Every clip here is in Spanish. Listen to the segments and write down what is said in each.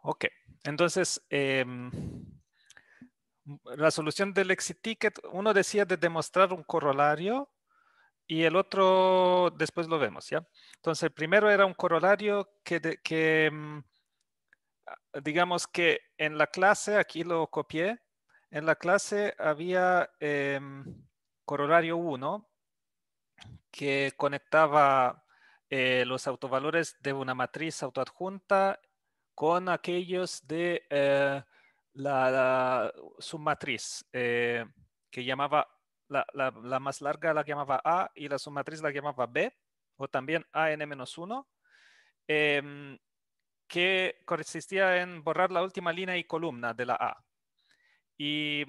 Ok, entonces la solución del exit ticket, uno decía de demostrar un corolario y el otro después lo vemos, ¿ya? Entonces, el primero era un corolario digamos que en la clase, aquí lo copié, en la clase había corolario 1 que conectaba los autovalores de una matriz autoadjunta con aquellos de la submatriz que llamaba la más larga la llamaba A y la submatriz la llamaba B, o también AN-1, que consistía en borrar la última línea y columna de la A. Y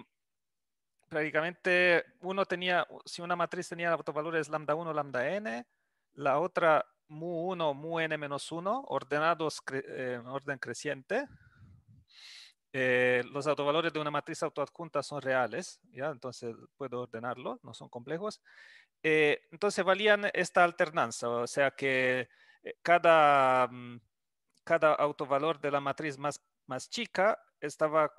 prácticamente uno tenía, si una matriz tenía autovalores lambda 1, lambda n, la otra mu1, mu n-1, ordenados en orden creciente. Los autovalores de una matriz autoadjunta son reales, ¿ya? Entonces puedo ordenarlo, no son complejos. Entonces valían esta alternanza, o sea que cada autovalor de la matriz más chica estaba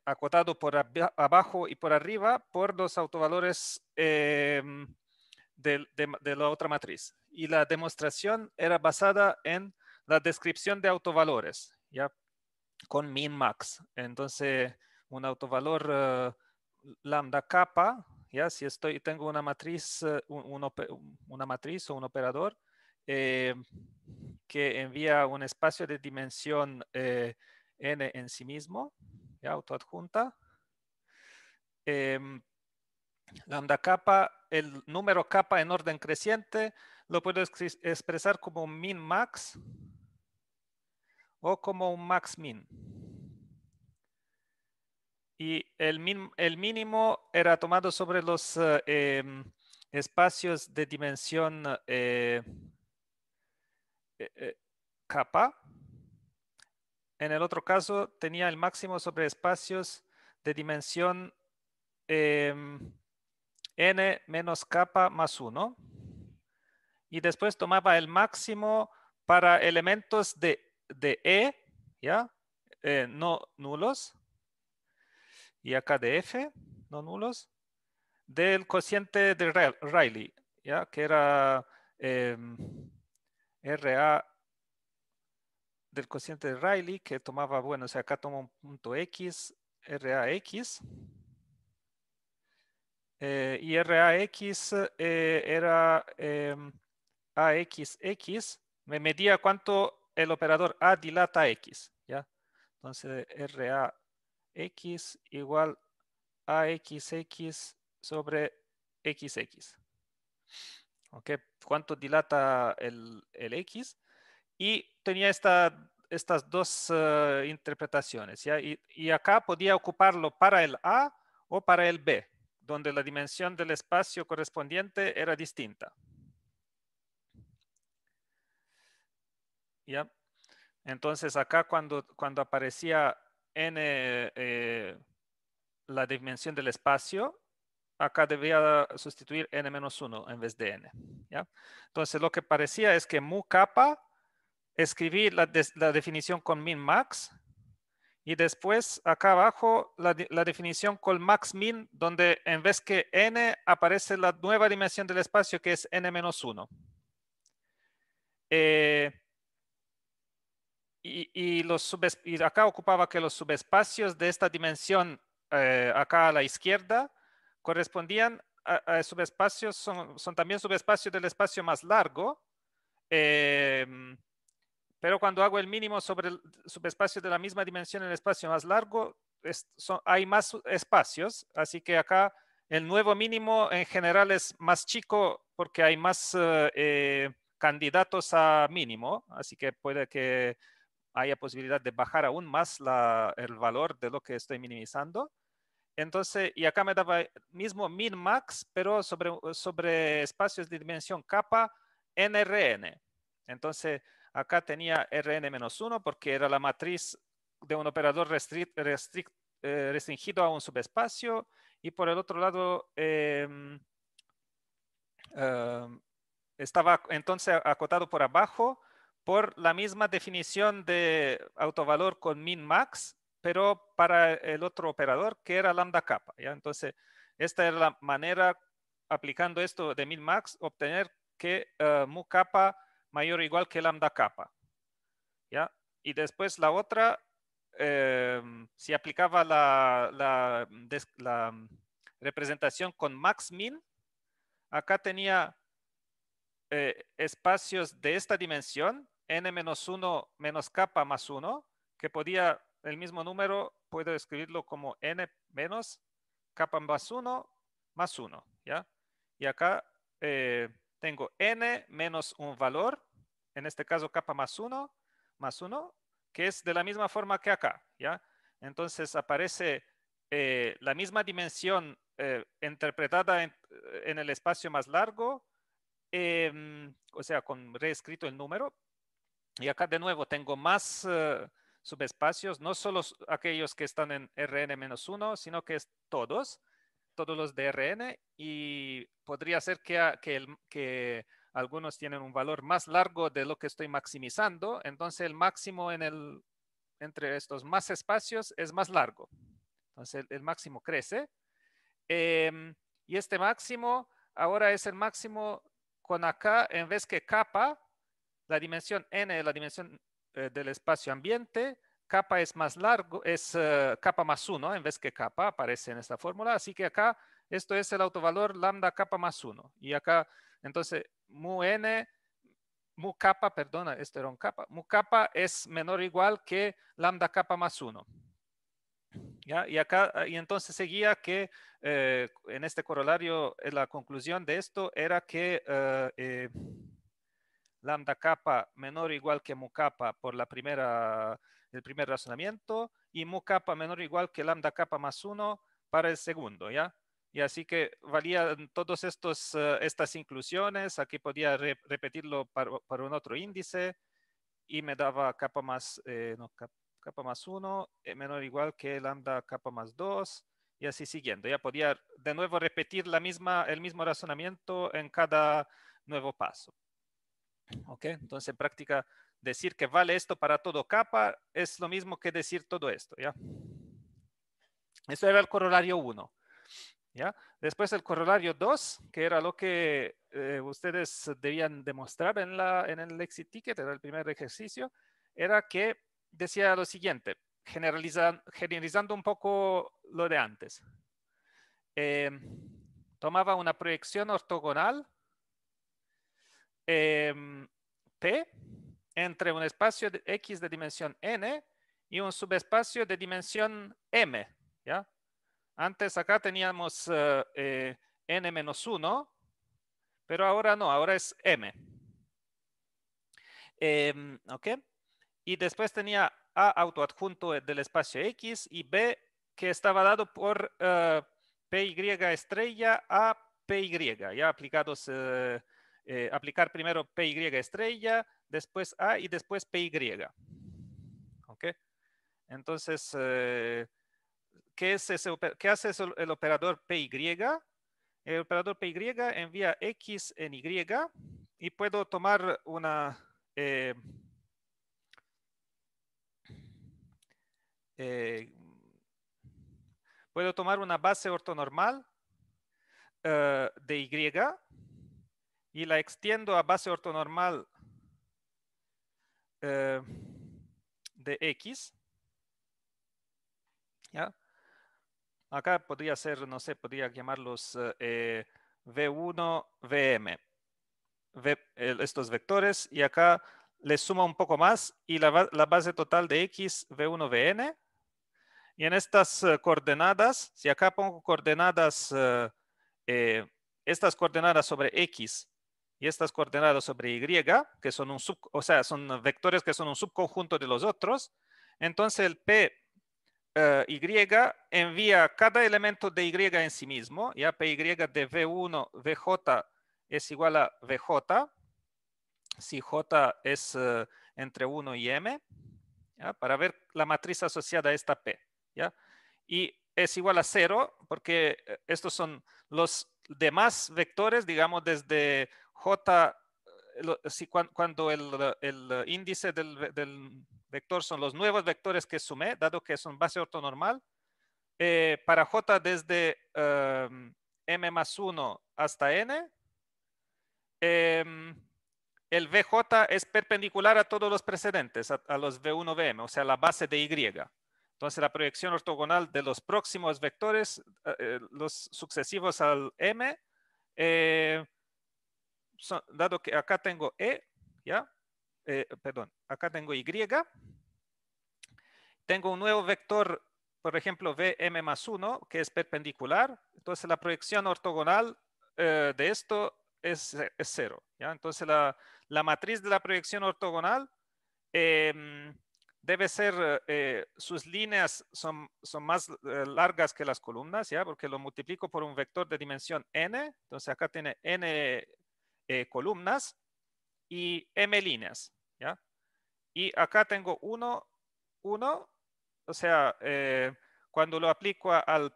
acotado por abajo y por arriba por los autovalores de la otra matriz. Y la demostración era basada en la descripción de autovalores, ¿ya? Con min-max. Entonces, un autovalor lambda kappa, ¿ya? Si tengo una matriz, una matriz o un operador que envía un espacio de dimensión n en sí mismo, ¿ya? Autoadjunta. Lambda kappa, el número kappa en orden creciente, lo puedo expresar como un min-max o como un max-min. Y el mínimo era tomado sobre los espacios de dimensión kappa. En el otro caso tenía el máximo sobre espacios de dimensión n menos kappa más 1. Y después tomaba el máximo para elementos de E, ¿ya? No nulos. Y acá de F, no nulos. Del cociente de Rayleigh, ¿ya? Que era RA del cociente de Rayleigh, que tomaba, bueno, o sea, acá toma un punto X, RAX. Y RAX era AXX, me medía cuánto el operador A dilata X, ¿ya? Entonces, RAX igual AXX sobre XX. ¿Ok? ¿Cuánto dilata el X? Y tenía estas dos interpretaciones, ¿ya? Y acá podía ocuparlo para el A o para el B, donde la dimensión del espacio correspondiente era distinta. ¿Ya? Entonces acá cuando aparecía n la dimensión del espacio, acá debía sustituir n-1 en vez de n. ¿Ya? Entonces lo que parecía es que mu kappa, escribí la definición con min-max, y después acá abajo la definición con max-min, donde en vez que n aparece la nueva dimensión del espacio que es n-1. Y acá ocupaba que los subespacios de esta dimensión acá a la izquierda correspondían a subespacios, son también subespacios del espacio más largo, pero cuando hago el mínimo sobre el subespacio de la misma dimensión en el espacio más largo, hay más espacios, así que acá el nuevo mínimo en general es más chico porque hay más candidatos a mínimo, así que puede que haya posibilidad de bajar aún más el valor de lo que estoy minimizando. Entonces, y acá me daba mismo min-max, pero sobre espacios de dimensión kappa en Rn. Entonces, acá tenía Rn-1 porque era la matriz de un operador restringido a un subespacio, y por el otro lado estaba entonces acotado por abajo por la misma definición de autovalor con min-max, pero para el otro operador que era lambda kappa, ¿ya? Entonces, esta era la manera, aplicando esto de min-max, obtener que mu kappa mayor o igual que lambda kappa, ¿ya? Y después la otra, si aplicaba la representación con max-min, acá tenía espacios de esta dimensión, n-1 menos kappa más 1, que podía, el mismo número, puedo escribirlo como n menos kappa más 1 más 1, ¿ya? Y acá tengo n menos un valor, en este caso kappa más 1, que es de la misma forma que acá, ¿ya? Entonces aparece la misma dimensión interpretada en el espacio más largo, o sea, con reescrito el número. Y acá de nuevo tengo más subespacios, no solo aquellos que están en Rn-1, sino que es todos los de Rn, y podría ser que algunos tienen un valor más largo de lo que estoy maximizando, entonces el máximo entre estos más espacios es más largo. Entonces el máximo crece. Y este máximo ahora es el máximo con acá, en vez que kappa, la dimensión n es la dimensión del espacio ambiente, kappa es más largo, es kappa más 1 en vez que kappa, aparece en esta fórmula, así que acá esto es el autovalor lambda kappa más 1, y acá entonces mu kappa, perdona, esto era un kappa, mu kappa es menor o igual que lambda kappa más 1. ¿Ya? Y acá, y entonces seguía que en este corolario, la conclusión de esto era que lambda kappa menor o igual que mu kappa por el primer razonamiento, y mu kappa menor o igual que lambda kappa más 1 para el segundo, ¿ya? Y así que valían todas estas inclusiones. Aquí podía repetirlo para un otro índice y me daba kappa más, kappa más 1 menor o igual que lambda kappa más 2, y así siguiendo. Ya podía de nuevo repetir el mismo razonamiento en cada nuevo paso. ¿Ok? Entonces, en práctica, decir que vale esto para todo kappa es lo mismo que decir todo esto, ¿ya? Eso era el corolario 1, ¿ya? Después el corolario 2, que era lo que ustedes debían demostrar en el exit ticket, era el primer ejercicio, era que decía lo siguiente, generalizando un poco lo de antes. Tomaba una proyección ortogonal P entre un espacio de X de dimensión n y un subespacio de dimensión m, ¿ya? Antes acá teníamos n-1, pero ahora no, ahora es m. ¿Ok? Y después tenía A autoadjunto del espacio X y B que estaba dado por PY estrella a PY, ya aplicados, aplicar primero PY estrella, después A y después PY. ¿Ok? Entonces, ¿qué hace el operador PY? El operador PY envía X en Y y puedo tomar una puedo tomar una base ortonormal de Y y la extiendo a base ortonormal de X. ¿Ya? Acá podría ser, no sé, podría llamarlos V1, VM, estos vectores, y acá les sumo un poco más y la base total de X, V1, Vn. Y en estas coordenadas, si acá pongo coordenadas, estas coordenadas sobre X y estas coordenadas sobre Y, que son son vectores que son un subconjunto de los otros, entonces el P Y envía cada elemento de Y en sí mismo, ya PY de V1, VJ es igual a VJ, si J es entre 1 y M, ¿ya? Para ver la matriz asociada a esta P, ¿ya? Y es igual a 0 porque estos son los demás vectores, digamos desde J cuando el índice del vector son los nuevos vectores que sumé, dado que son base ortonormal, para J desde M más 1 hasta N, el VJ es perpendicular a todos los precedentes, a los V1, Vm, o sea, la base de Y. Entonces, la proyección ortogonal de los próximos vectores, los sucesivos al M, dado que acá tengo E, ¿ya? Perdón, acá tengo Y, tengo un nuevo vector, por ejemplo, Vm más 1, que es perpendicular. Entonces, la proyección ortogonal de esto es 0. ¿ya? Entonces, la matriz de la proyección ortogonal debe ser, sus líneas son más largas que las columnas, ¿ya? Porque lo multiplico por un vector de dimensión n. Entonces, acá tiene n columnas y m líneas, ¿ya? Y acá tengo 1, 1, o sea, cuando lo aplico al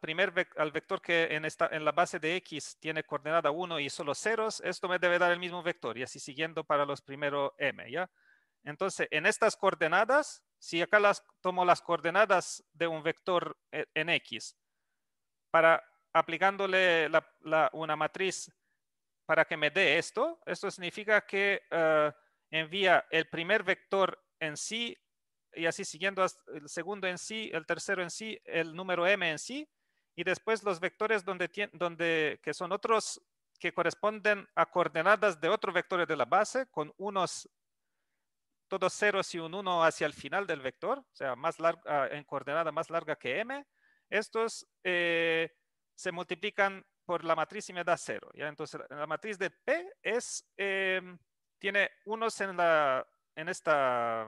vector que en la base de X tiene coordenada 1 y solo ceros, esto me debe dar el mismo vector y así siguiendo para los primeros m, ¿ya? Entonces, en estas coordenadas, si acá tomo las coordenadas de un vector en X, para aplicándole una matriz para que me dé esto significa que envía el primer vector en sí y así siguiendo el segundo en sí, el tercero en sí, el número m en sí, y después los vectores que son otros que corresponden a coordenadas de otros vectores de la base con unos todos ceros y un 1 hacia el final del vector, o sea, en coordenada más larga que m. Estos se multiplican por la matriz y me da 0. ¿ya? Entonces, la matriz de P tiene unos en esta,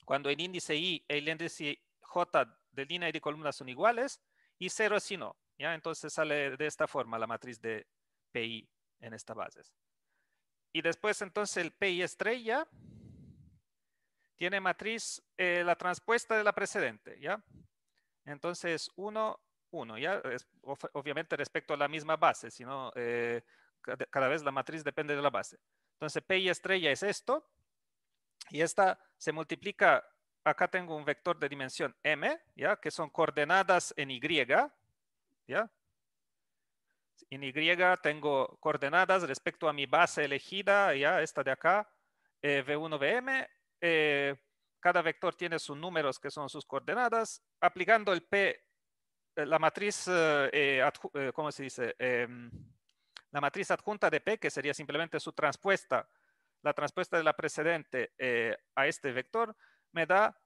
cuando el índice I y el índice J de línea y de columna son iguales, y 0 si no. ¿ya? Entonces sale de esta forma la matriz de PI en esta base. Y después entonces el PI estrella tiene matriz la transpuesta de la precedente, ¿ya? Entonces 1, 1, ¿ya? Obviamente respecto a la misma base, sino cada vez la matriz depende de la base. Entonces PI estrella es esto, y esta se multiplica, acá tengo un vector de dimensión m, ¿ya? Que son coordenadas en Y, ¿ya? En Y tengo coordenadas respecto a mi base elegida, ¿ya? Esta de acá, V1, Vm, cada vector tiene sus números que son sus coordenadas. Aplicando el P, la matriz, ¿cómo se dice? La matriz adjunta de P, que sería simplemente su transpuesta, la transpuesta de la precedente a este vector, me da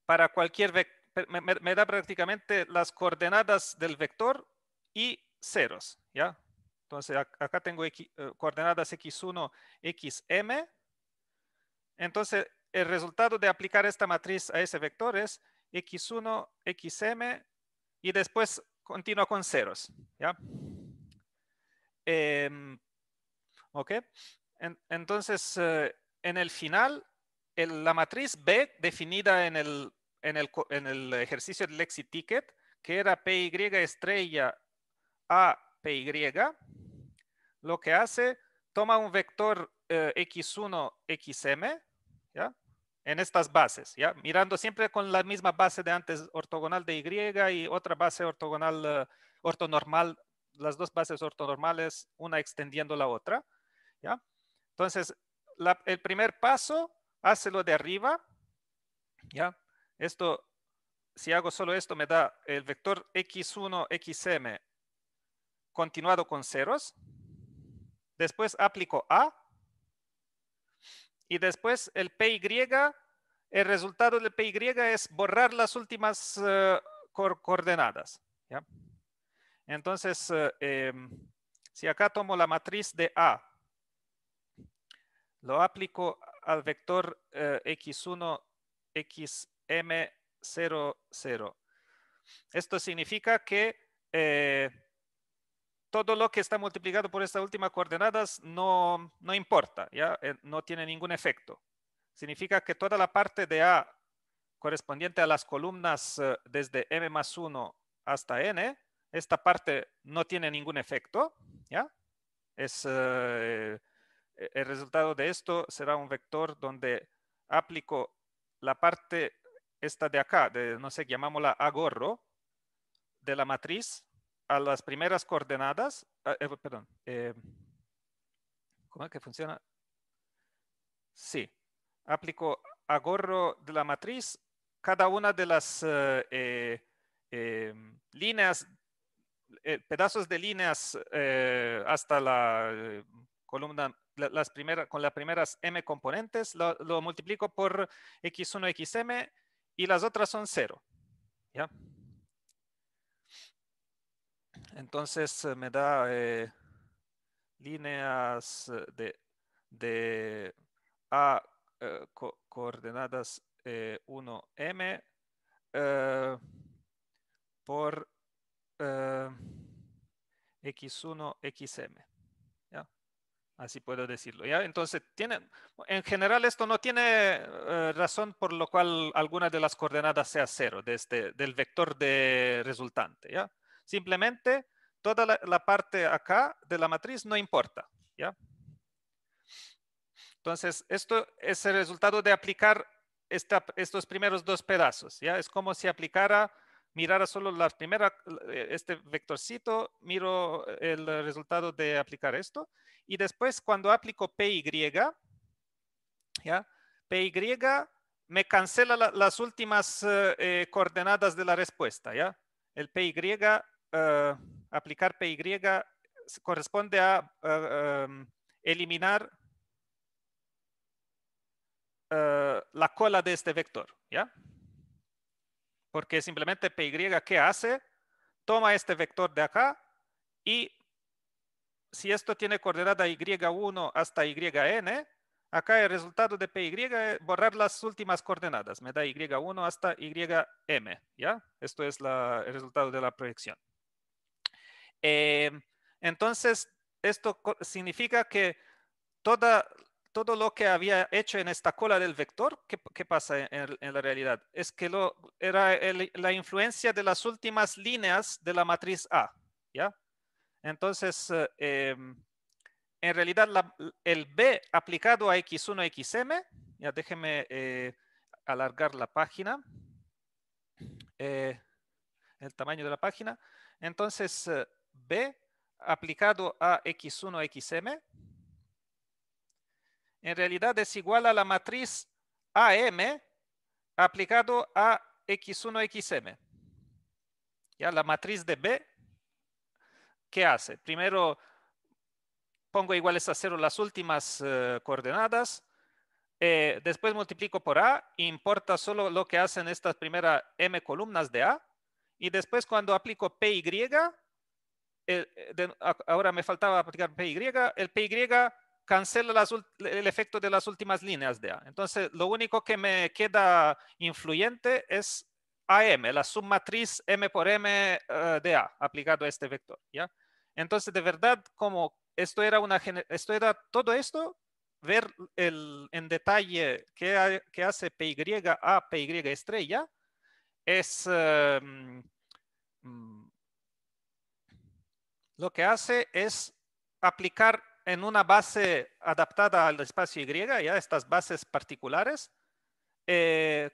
para cualquier vector, me da prácticamente las coordenadas del vector y ceros, ¿ya? Entonces, acá tengo coordenadas x1, xm. Entonces, el resultado de aplicar esta matriz a ese vector es x1, xm, y después continúa con ceros, ¿ya? ¿Ok? Entonces, en el final, la matriz B definida en el ejercicio del exit ticket, que era PY estrella a PY, lo que hace, toma un vector x1, xm, ¿ya? En estas bases, ¿ya? Mirando siempre con la misma base de antes, ortogonal de Y y otra base ortogonal, ortonormal, las dos bases ortonormales, una extendiendo la otra, ¿ya? Entonces, el primer paso, hace lo de arriba, ¿ya? Esto, si hago solo esto, me da el vector x1, xm continuado con ceros. Después aplico A. Y después el PY, el resultado del PY es borrar las últimas coordenadas, ¿ya? Entonces, si acá tomo la matriz de A, lo aplico al vector x1, xm0, 0. Esto significa que todo lo que está multiplicado por esta última coordenadas no importa, ¿ya? No tiene ningún efecto. Significa que toda la parte de A correspondiente a las columnas desde m más 1 hasta n, esta parte no tiene ningún efecto, ¿ya? el resultado de esto será un vector donde aplico la parte esta de acá, no sé, llamámosla A gorro, de la matriz a las primeras coordenadas, perdón, ¿cómo es que funciona? Sí, aplico a gorro de la matriz cada una de las líneas, pedazos de líneas hasta la columna, las primeras, con las primeras m componentes, lo multiplico por x1, xm y las otras son 0. ¿Ya? Entonces me da líneas de A coordenadas 1m por x1, xm. ¿Ya? Así puedo decirlo. ¿Ya? Entonces, en general esto no tiene razón por lo cual alguna de las coordenadas sea 0 del vector de resultante. ¿Ya? Simplemente toda la parte acá de la matriz no importa. ¿Ya? Entonces, esto es el resultado de aplicar estos primeros dos pedazos. ¿Ya? Es como si mirara solo la primera, este vectorcito, miro el resultado de aplicar esto. Y después, cuando aplico PY, ¿ya? PY me cancela las últimas coordenadas de la respuesta. ¿Ya? El PY, aplicar PY corresponde a eliminar la cola de este vector, ¿ya? Porque simplemente PY, ¿qué hace? Toma este vector de acá y si esto tiene coordenada y1 hasta yn, acá el resultado de PY es borrar las últimas coordenadas. Me da y1 hasta ym, ¿ya? Esto es el resultado de la proyección. Entonces, esto significa que todo lo que había hecho en esta cola del vector, ¿qué pasa en la realidad? Es que era la influencia de las últimas líneas de la matriz A, ¿ya? Entonces, en realidad, el B aplicado a x1, xm, ya déjenme alargar la página, el tamaño de la página. Entonces, B aplicado a x1, xm, en realidad es igual a la matriz AM aplicado a x1, xm. ¿Ya? La matriz de B, ¿qué hace? Primero pongo iguales a 0 las últimas coordenadas, después multiplico por A, importa solo lo que hacen estas primeras m columnas de A, y después cuando aplico PY, ahora me faltaba aplicar PY, el PY cancela el efecto de las últimas líneas de A. Entonces, lo único que me queda influyente es AM, la submatriz M por M de A, aplicado a este vector. ¿Ya? Entonces, de verdad, como esto era todo esto, ver en detalle qué hace PY a PY estrella, es lo que hace es aplicar en una base adaptada al espacio Y, ya estas bases particulares,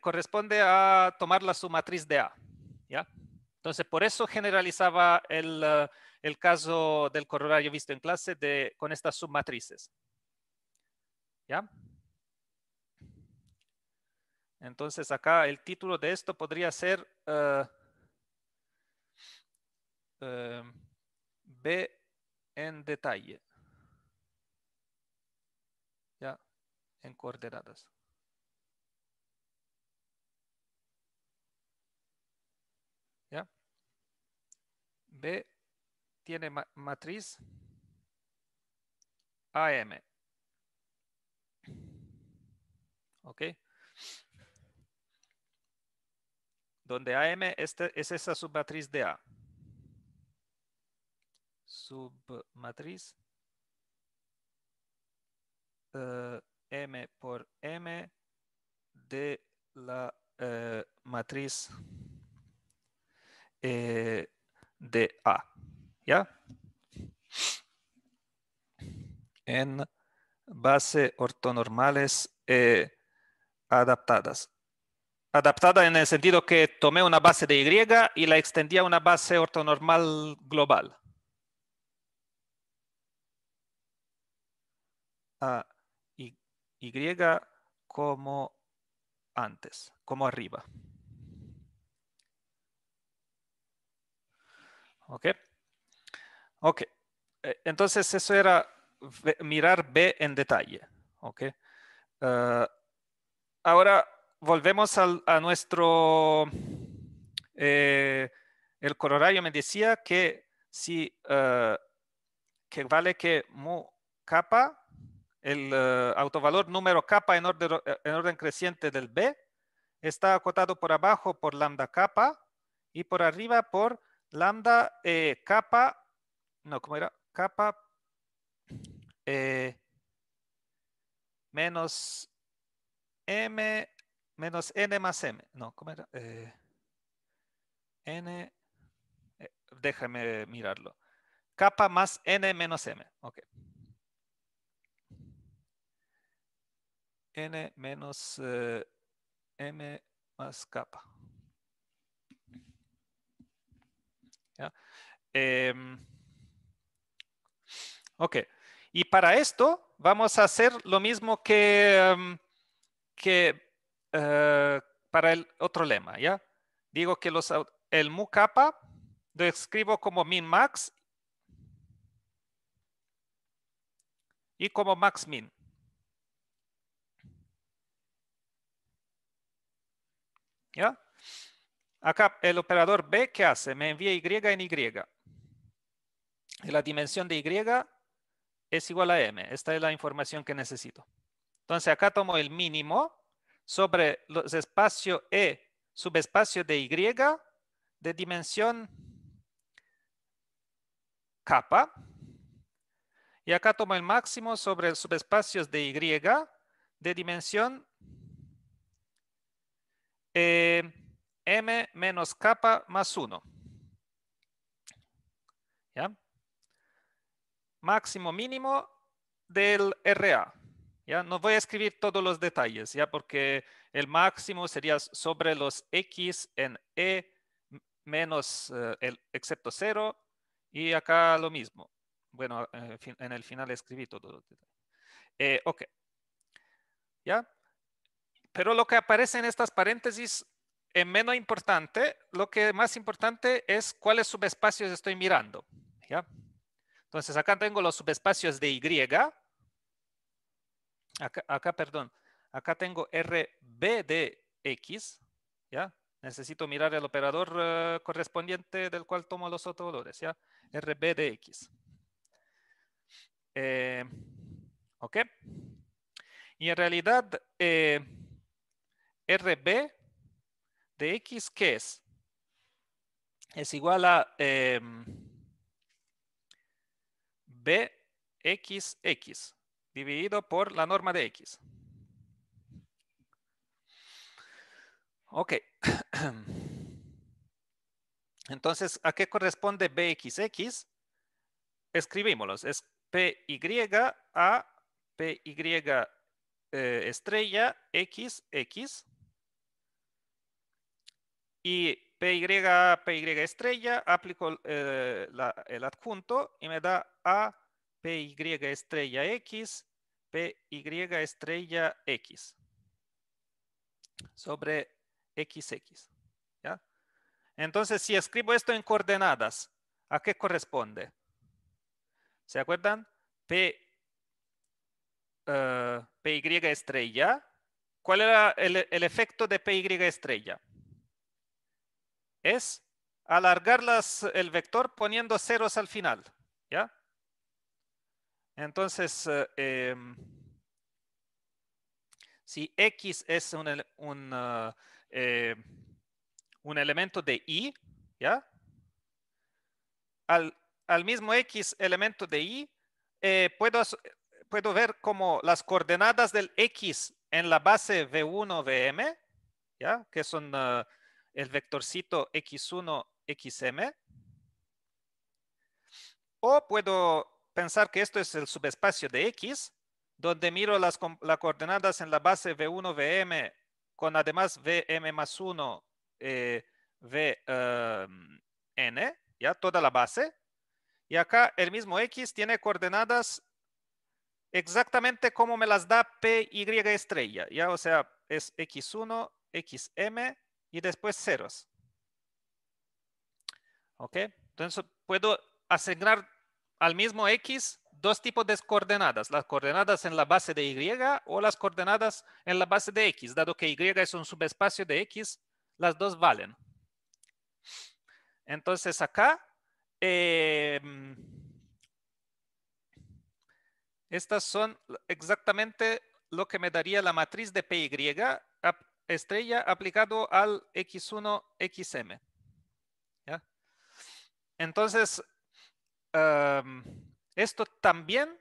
corresponde a tomar la submatriz de A. ¿Ya? Entonces, por eso generalizaba el caso del corolario visto en clase con estas submatrices. ¿Ya? Entonces, acá el título de esto podría ser B en detalle. ¿Ya? En coordenadas. ¿Ya? B tiene matriz AM. ¿Ok? Donde AM es esa submatriz de A. Submatriz M por M de la matriz de A. ¿Ya? en base ortonormales adaptadas. Adaptada en el sentido que tomé una base de Y y la extendí a una base ortonormal global. A Y como antes, como arriba. ¿Ok? Ok. Entonces eso era mirar B en detalle. ¿Ok? Ahora volvemos a nuestro... el corolario me decía que si que vale que mu kappa, el autovalor número kappa en orden creciente del B, está acotado por abajo por lambda kappa y por arriba por lambda kappa, no, ¿cómo era? Kappa menos M menos N más M. No, ¿cómo era? N, déjame mirarlo. Kappa más N menos M. Ok. N menos M más kappa. ¿Ya? Ok. Y para esto vamos a hacer lo mismo que para el otro lema, ¿ya? Digo que el mu kappa lo escribo como min max y como max min. ¿Ya? Acá el operador B, ¿qué hace? Me envía Y en Y. Y la dimensión de Y es igual a M. Esta es la información que necesito. Entonces acá tomo el mínimo sobre los espacios E subespacio de Y de dimensión kappa. Y acá tomo el máximo sobre subespacios de Y de dimensión M menos kappa más 1. ¿Ya? Máximo mínimo del RA. ¿Ya? No voy a escribir todos los detalles, ¿ya? Porque el máximo sería sobre los X en E menos excepto 0 y acá lo mismo. Bueno, en el final escribí todo. Ok. ¿Ya? Pero lo que aparece en estas paréntesis es menos importante. Lo que más importante es cuáles subespacios estoy mirando. ¿Ya? Entonces acá tengo los subespacios de Y. Perdón. Acá tengo RB de X. ¿Ya? Necesito mirar el operador correspondiente del cual tomo los autovalores. ¿Ya? RB de X. Ok. Y en realidad, RB de X, ¿qué es? Es igual a BXX dividido por la norma de X. Ok. Entonces, ¿a qué corresponde BXX? Escribímoslos. Es PY a PY estrella XX y PY a PY estrella, aplico el adjunto y me da a PY estrella X, PY estrella X sobre XX. ¿Ya? Entonces, si escribo esto en coordenadas, ¿a qué corresponde? ¿Se acuerdan? PY estrella. ¿Cuál era el efecto de PY estrella? Es alargar el vector poniendo ceros al final. ¿Ya? Entonces, si X es un elemento de Y, ¿ya? Al mismo X elemento de Y, puedo ver como las coordenadas del X en la base V1, Vm, ¿ya? Que son el vectorcito X1, XM. O puedo pensar que esto es el subespacio de X, donde miro las coordenadas en la base V1, Vm, con además Vm más 1, Vn, ya toda la base. Y acá el mismo X tiene coordenadas exactamente como me las da Py estrella, ya, o sea, es X1, Xm y después ceros. ¿Ok? Entonces puedo asignar al mismo X dos tipos de coordenadas, las coordenadas en la base de Y o las coordenadas en la base de X, dado que Y es un subespacio de X, las dos valen. Entonces acá, estas son exactamente lo que me daría la matriz de Py estrella aplicado al X1, Xm. ¿Ya? Entonces, esto también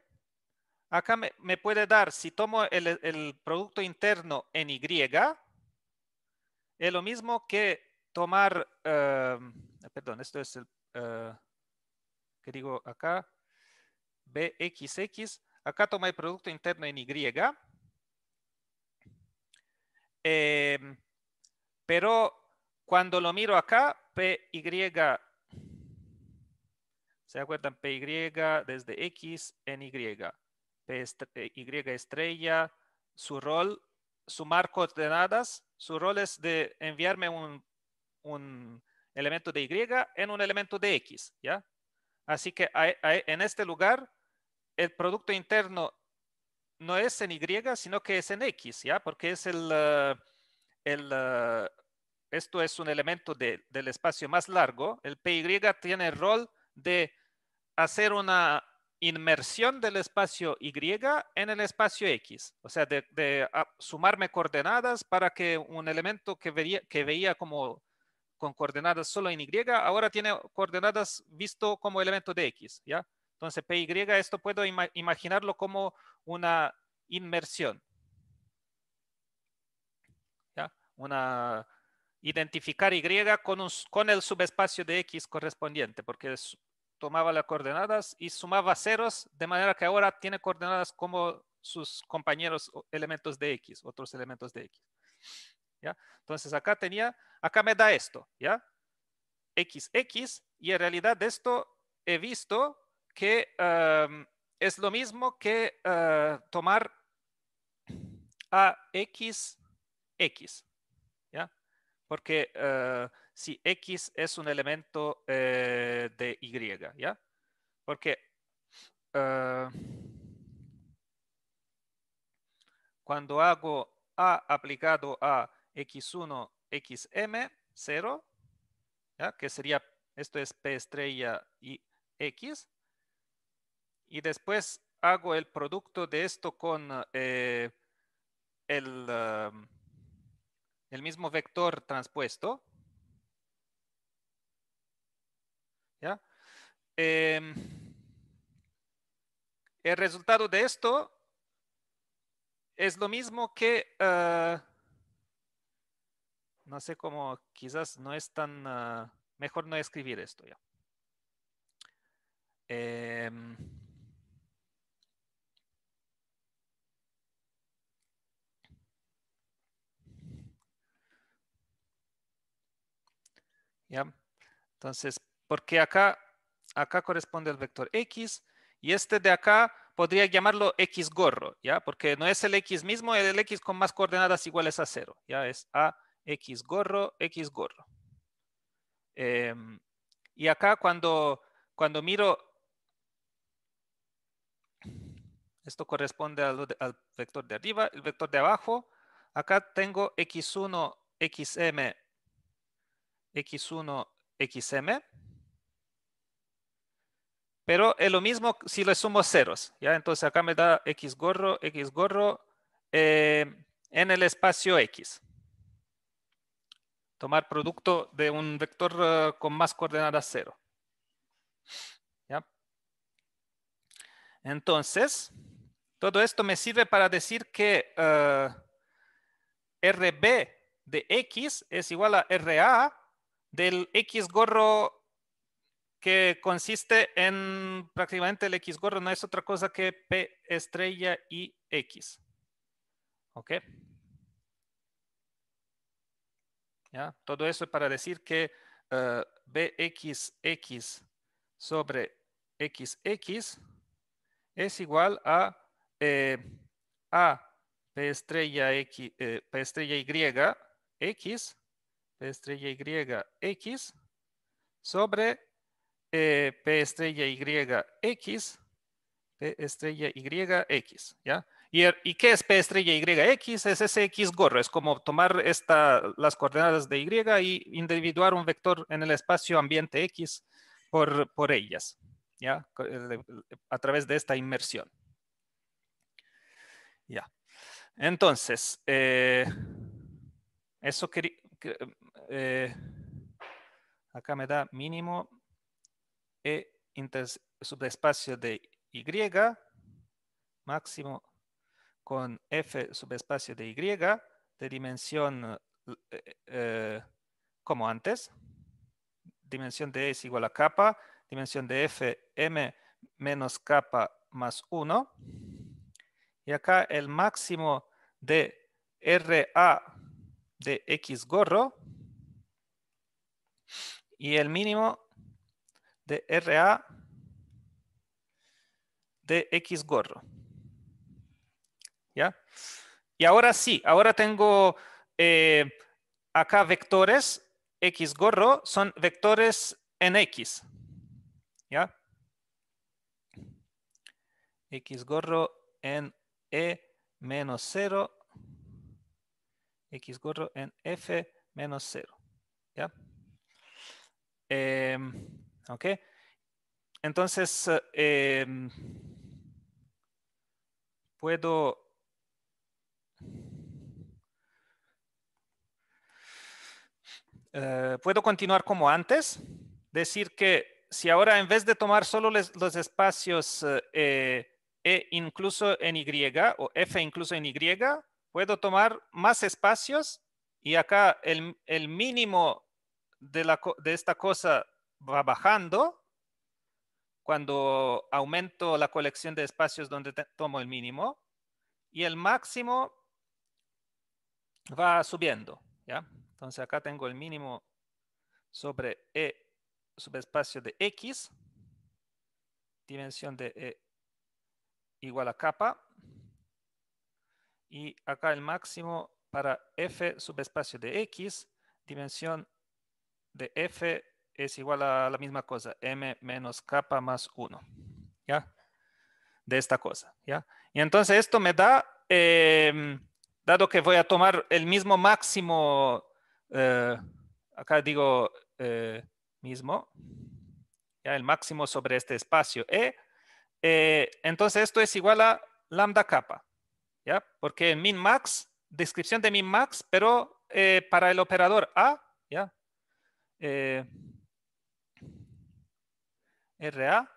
acá me puede dar, si tomo el producto interno en Y, es lo mismo que tomar, perdón, esto es el, que digo acá, Bxx, acá toma el producto interno en Y, pero cuando lo miro acá, Py, ¿se acuerdan? Py desde X en Y. Y estrella, su rol, sumar coordenadas, su rol es de enviarme un elemento de Y en un elemento de X, ¿ya? Así que en este lugar, el producto interno no es en Y, sino que es en X, ¿ya? Porque es esto es un elemento del espacio más largo. El Py tiene el rol de hacer una inmersión del espacio Y en el espacio X, o sea, de sumarme coordenadas para que un elemento que veía como con coordenadas solo en Y, ahora tiene coordenadas visto como elemento de X, ¿ya? Entonces, Py, esto puedo imaginarlo como una inmersión, ¿ya? Identificar Y con el subespacio de X correspondiente, porque tomaba las coordenadas y sumaba ceros, de manera que ahora tiene coordenadas como sus compañeros elementos de X, otros elementos de X. ¿Ya? Entonces acá me da esto, ¿ya? XX, y en realidad de esto he visto que es lo mismo que tomar AX, X, ¿ya? Porque si X es un elemento de Y, ¿ya? Porque cuando hago A aplicado a X1, XM, 0, ¿ya? Que sería, esto es P estrella y X, y después hago el producto de esto con el mismo vector transpuesto, ¿ya? El resultado de esto es lo mismo que, no sé cómo, quizás no es tan, mejor no escribir esto ya. ¿Ya? Entonces, porque acá corresponde el vector X, y este de acá podría llamarlo X gorro, ¿ya? Porque no es el X mismo, es el X con más coordenadas iguales a 0, ¿ya? Es A, X gorro, X gorro. Y acá cuando miro, esto corresponde al vector de arriba, el vector de abajo, acá tengo X1, XM, X1, XM, pero es lo mismo si le sumo ceros, ¿ya? Entonces acá me da X gorro, en el espacio X. Tomar producto de un vector con más coordenadas 0. ¿Ya? Entonces, todo esto me sirve para decir que RB de X es igual a RA del X gorro que consiste en prácticamente el X gorro, no es otra cosa que P estrella y X. ¿Ok? ¿Ya? Todo eso es para decir que Bxx sobre XX es igual a P estrella X, P estrella Y X, P estrella Y X sobre P estrella Y X, P estrella Y X, ¿ya? ¿Y qué es P estrella Y X? Es ese X gorro, es como tomar las coordenadas de Y y individuar un vector en el espacio ambiente X por ellas, ¿ya? A través de esta inmersión. Ya. Entonces, eso acá me da mínimo subespacio de Y máximo con F subespacio de Y de dimensión como antes. Dimensión de E es igual a kappa. Dimensión de F, M menos kappa más 1. Y acá el máximo de RA de X gorro y el mínimo de RA de X gorro. ¿Ya? Y ahora sí, ahora tengo acá vectores X gorro, son vectores en X. ¿Ya? X gorro en E menos 0. X gorro en F menos 0. ¿Ya? Ok. Entonces, puedo continuar como antes. Decir que si ahora en vez de tomar solo los espacios E incluso en Y o F incluso en Y, puedo tomar más espacios y acá el mínimo de esta cosa va bajando cuando aumento la colección de espacios donde tomo el mínimo y el máximo va subiendo, ¿ya? Entonces acá tengo el mínimo sobre E subespacio de X, dimensión de E igual a kappa, y acá el máximo para F subespacio de X, dimensión de F es igual a la misma cosa, M menos kappa más 1, ¿ya? De esta cosa, ¿ya? Y entonces esto me da, dado que voy a tomar el mismo máximo, acá digo mismo, ¿ya? El máximo sobre este espacio E, entonces esto es igual a lambda kappa, ¿ya? Porque en min-max, descripción de min-max, pero para el operador A, ¿ya? RA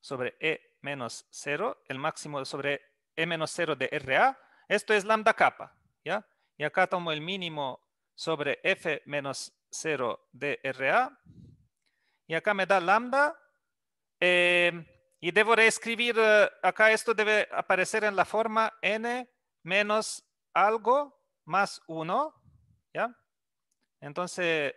sobre E menos 0, el máximo sobre E menos 0 de RA, esto es lambda kappa, ¿ya? Y acá tomo el mínimo sobre F menos 0 de RA, y acá me da lambda, y debo reescribir, acá esto debe aparecer en la forma n menos algo más 1, ¿ya? Entonces,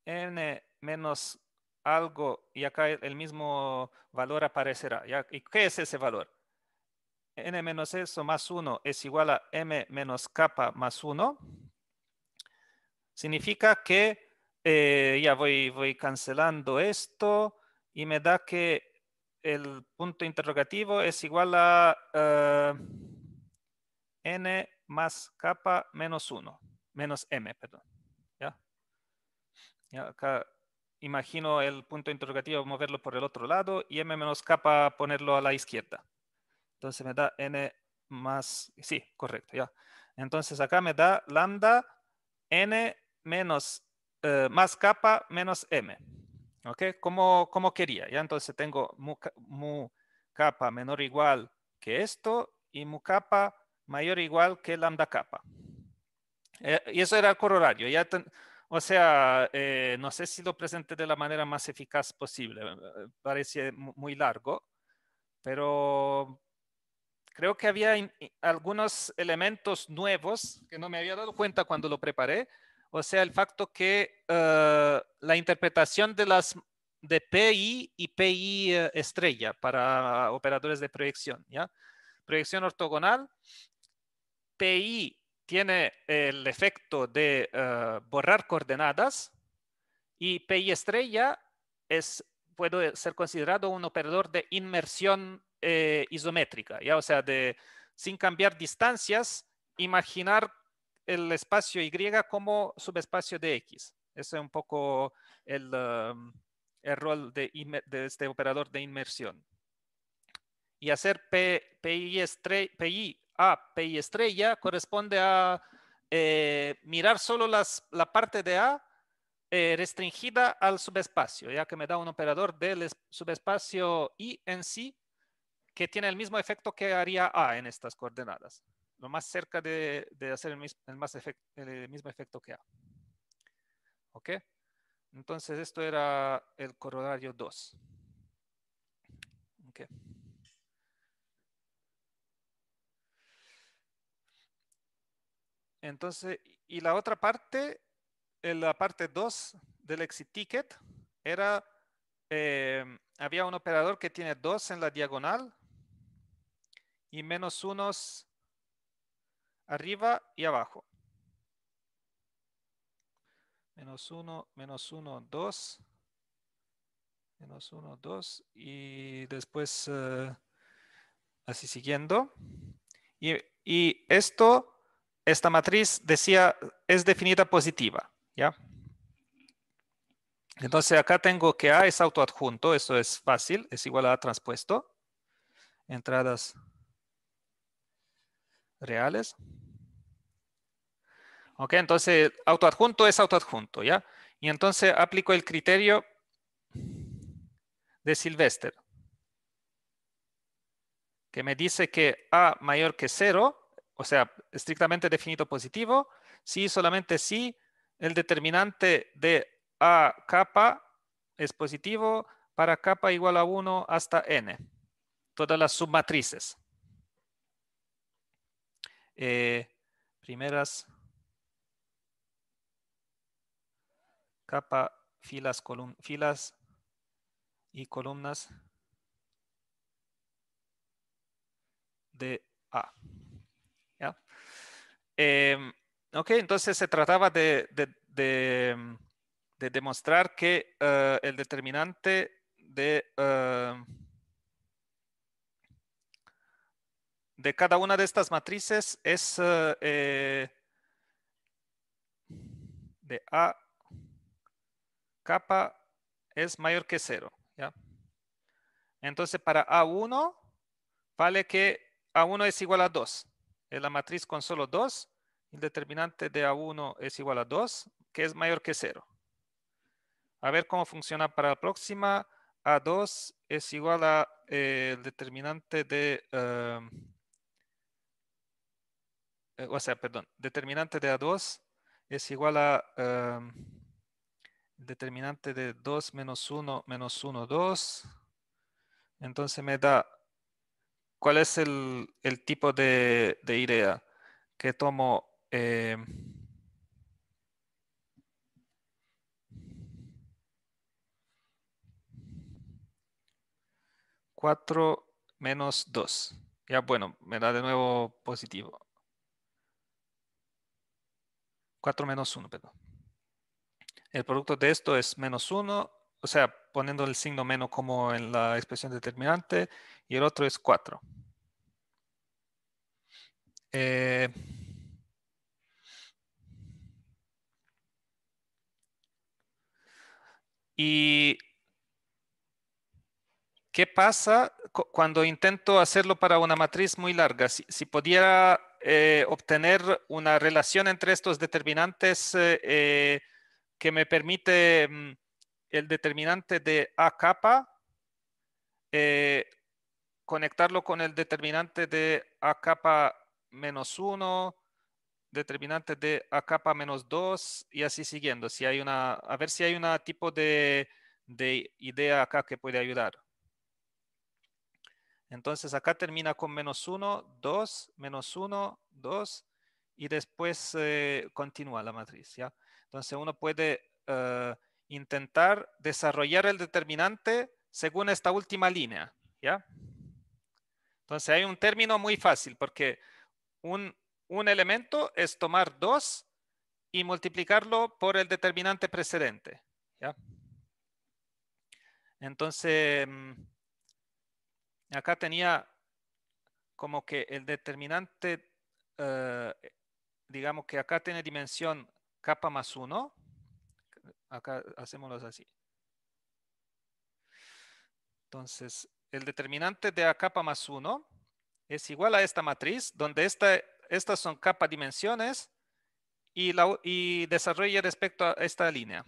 n menos algo y acá el mismo valor aparecerá, ¿ya? ¿Y qué es ese valor? N menos eso más 1 es igual a M menos kappa más 1. Significa que ya voy cancelando esto y me da que el punto interrogativo es igual a n más kappa menos 1, menos m, perdón. ¿Ya? Ya, acá imagino el punto interrogativo moverlo por el otro lado y m menos kappa ponerlo a la izquierda. Entonces me da n más, sí, correcto, ya. Entonces acá me da lambda n menos más kappa menos m. ¿Ok? Como quería, ¿ya? Entonces tengo mu kappa menor o igual que esto y mu kappa mayor o igual que lambda kappa. Y eso era el corolario. O sea, no sé si lo presenté de la manera más eficaz posible. Parece muy largo, pero creo que había algunos elementos nuevos que no me había dado cuenta cuando lo preparé. O sea, el facto que la interpretación de PI y PI estrella para operadores de proyección, ¿ya? Proyección ortogonal, PI tiene el efecto de borrar coordenadas y PI estrella puede ser considerado un operador de inmersión isométrica, ¿ya? O sea, sin cambiar distancias, imaginar el espacio Y como subespacio de X. Ese es un poco el rol de este operador de inmersión. Y hacer PI A, PI estrella corresponde a mirar solo la parte de A restringida al subespacio, ya que me da un operador del subespacio I en sí que tiene el mismo efecto que haría A en estas coordenadas. Lo más cerca de hacer el mismo efecto que A. ¿Ok? Entonces esto era el corolario 2. ¿Ok? Entonces, y la otra parte, la parte 2 del exit ticket, era, había un operador que tiene 2 en la diagonal y menos unos arriba y abajo. Menos 1, 2. Menos 1, 2. Y después así siguiendo. Y esta matriz decía, es definida positiva. ¿Ya? Entonces acá tengo que A es autoadjunto. Eso es fácil. Es igual a A transpuesto. Entradas reales. Ok, entonces autoadjunto es autoadjunto, ¿ya? Y entonces aplico el criterio de Sylvester, que me dice que A mayor que 0, o sea, estrictamente definido positivo, si solamente si el determinante de A capa es positivo para capa igual a 1 hasta n, todas las submatrices. Primeras capa, filas y columnas de A. ¿Ya? Ok, entonces se trataba de demostrar que el determinante de cada una de estas matrices es de A capa es mayor que 0. ¿Ya? Entonces para A1 vale que A1 es igual a 2. Es la matriz con solo 2. El determinante de A1 es igual a 2, que es mayor que 0. A ver cómo funciona para la próxima. A2 es igual a el determinante de... o sea, perdón. Determinante de A2 es igual a... el determinante de 2 menos 1 menos 1, 2. Entonces me da... ¿Cuál es el tipo de idea que tomo? 4 menos 2. Ya, bueno, me da de nuevo positivo. 4 menos 1, perdón. El producto de esto es menos 1, o sea, poniendo el signo menos como en la expresión determinante, y el otro es 4. ¿Y qué pasa cuando intento hacerlo para una matriz muy larga? Si pudiera obtener una relación entre estos determinantes que me permite el determinante de A capa, conectarlo con el determinante de A capa menos 1, determinante de A capa menos 2 y así siguiendo. Si hay a ver si hay un tipo de idea acá que puede ayudar. Entonces acá termina con menos 1, 2, menos 1, 2 y después continúa la matriz, ¿ya? Entonces uno puede intentar desarrollar el determinante según esta última línea, ¿ya? Entonces hay un término muy fácil porque un elemento es tomar 2 y multiplicarlo por el determinante precedente, ¿ya? Entonces acá tenía como que el determinante, digamos que acá tiene dimensión capa más 1. Acá hacémoslo así. Entonces, el determinante de A capa más 1 es igual a esta matriz, donde estas son capa dimensiones y desarrolla respecto a esta línea.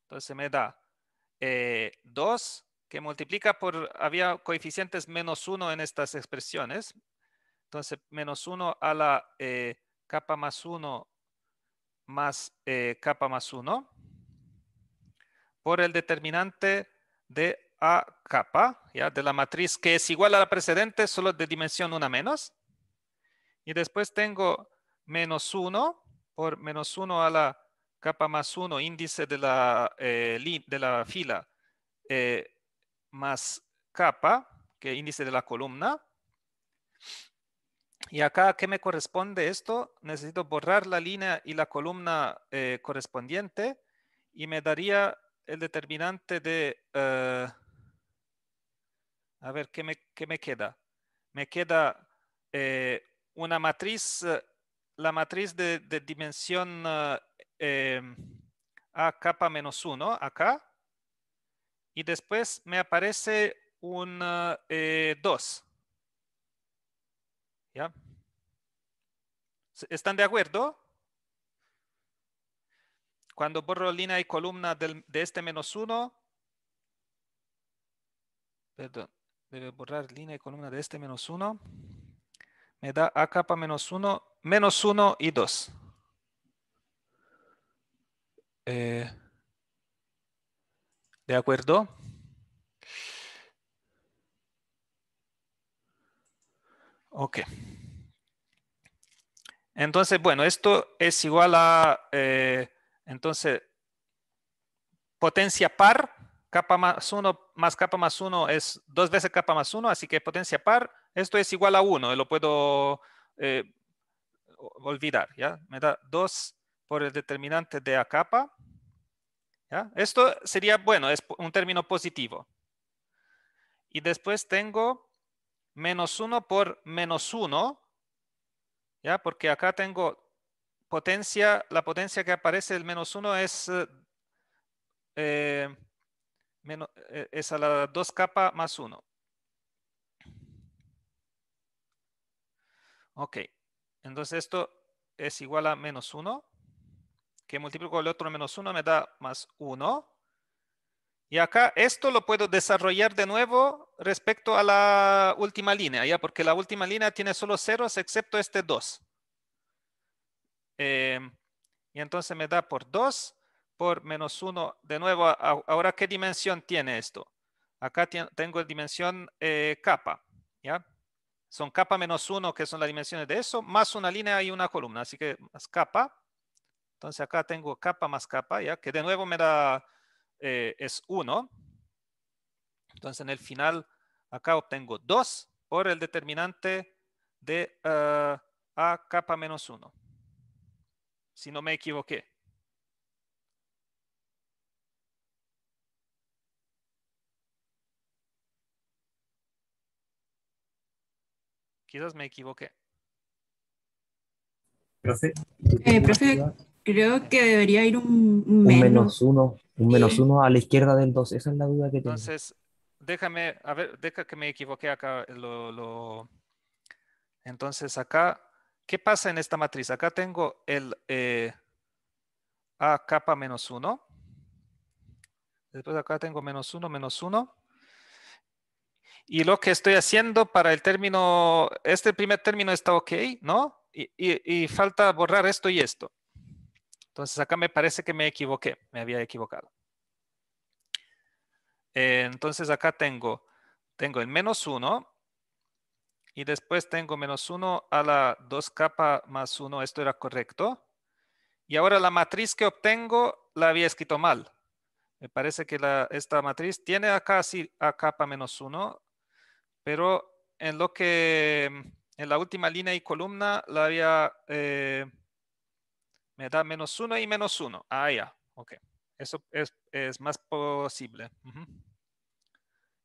Entonces me da 2 que multiplica por, había coeficientes menos 1 en estas expresiones. Entonces, menos 1 a la capa más 1 más capa más 1 por el determinante de A capa, ¿ya? De la matriz que es igual a la precedente, solo de dimensión 1 menos. Y después tengo menos 1 por menos 1 a la capa más 1, índice de la fila, más capa, que es índice de la columna. Y acá, ¿qué me corresponde esto? Necesito borrar la línea y la columna correspondiente y me daría el determinante de... a ver, ¿qué me queda? Me queda una matriz, la matriz de dimensión A capa menos 1 acá. Y después me aparece un 2. ¿Ya? ¿Están de acuerdo? Cuando borro línea y columna de este menos 1, perdón, debe borrar línea y columna de este menos 1, me da A capa menos 1, menos 1 y 2. ¿De acuerdo? Ok. Entonces, bueno, esto es igual a, entonces, potencia par, capa más 1 más capa más 1 es 2 veces capa más 1, así que potencia par, esto es igual a 1, lo puedo olvidar, ¿ya? Me da 2 por el determinante de A capa, ¿ya? Esto sería, bueno, es un término positivo. Y después tengo menos 1 por menos 1, ¿ya? Porque acá tengo potencia, la potencia que aparece del menos 1 es, es a la 2 capa más 1. Ok, entonces esto es igual a menos 1, que multiplico con el otro menos 1 me da más 1. Y acá esto lo puedo desarrollar de nuevo respecto a la última línea, ¿ya? Porque la última línea tiene solo ceros excepto este 2. Y entonces me da por 2 por menos 1. De nuevo, ahora, ¿qué dimensión tiene esto? Acá tengo dimensión capa, ¿ya? Son capa menos 1, que son las dimensiones de eso, más una línea y una columna. Así que más capa. Entonces acá tengo capa más capa, ¿ya? Que de nuevo me da, es 1. Entonces en el final, acá obtengo 2 por el determinante de A capa menos 1. Si no me equivoqué. Quizás me equivoqué. Profe, Profe, creo que debería ir un un menos. menos uno, un menos Sí. uno a la izquierda del 2, esa es la duda que tengo. Entonces, déjame, a ver, deja que me equivoqué acá. Entonces acá, ¿qué pasa en esta matriz? Acá tengo el A capa menos 1. Después acá tengo menos 1, menos 1. Y lo que estoy haciendo para el término, este primer término está ok, ¿no? y falta borrar esto y esto. Entonces acá me parece que me equivoqué, me había equivocado. Entonces acá tengo el menos 1 y después tengo menos 1 a la 2 capa más 1. Esto era correcto. Y ahora la matriz que obtengo la había escrito mal. Me parece que esta matriz tiene acá sí a capa menos 1, pero en la última línea y columna la había, me da menos 1 y menos 1. Ah, ya, ok. Eso es más posible.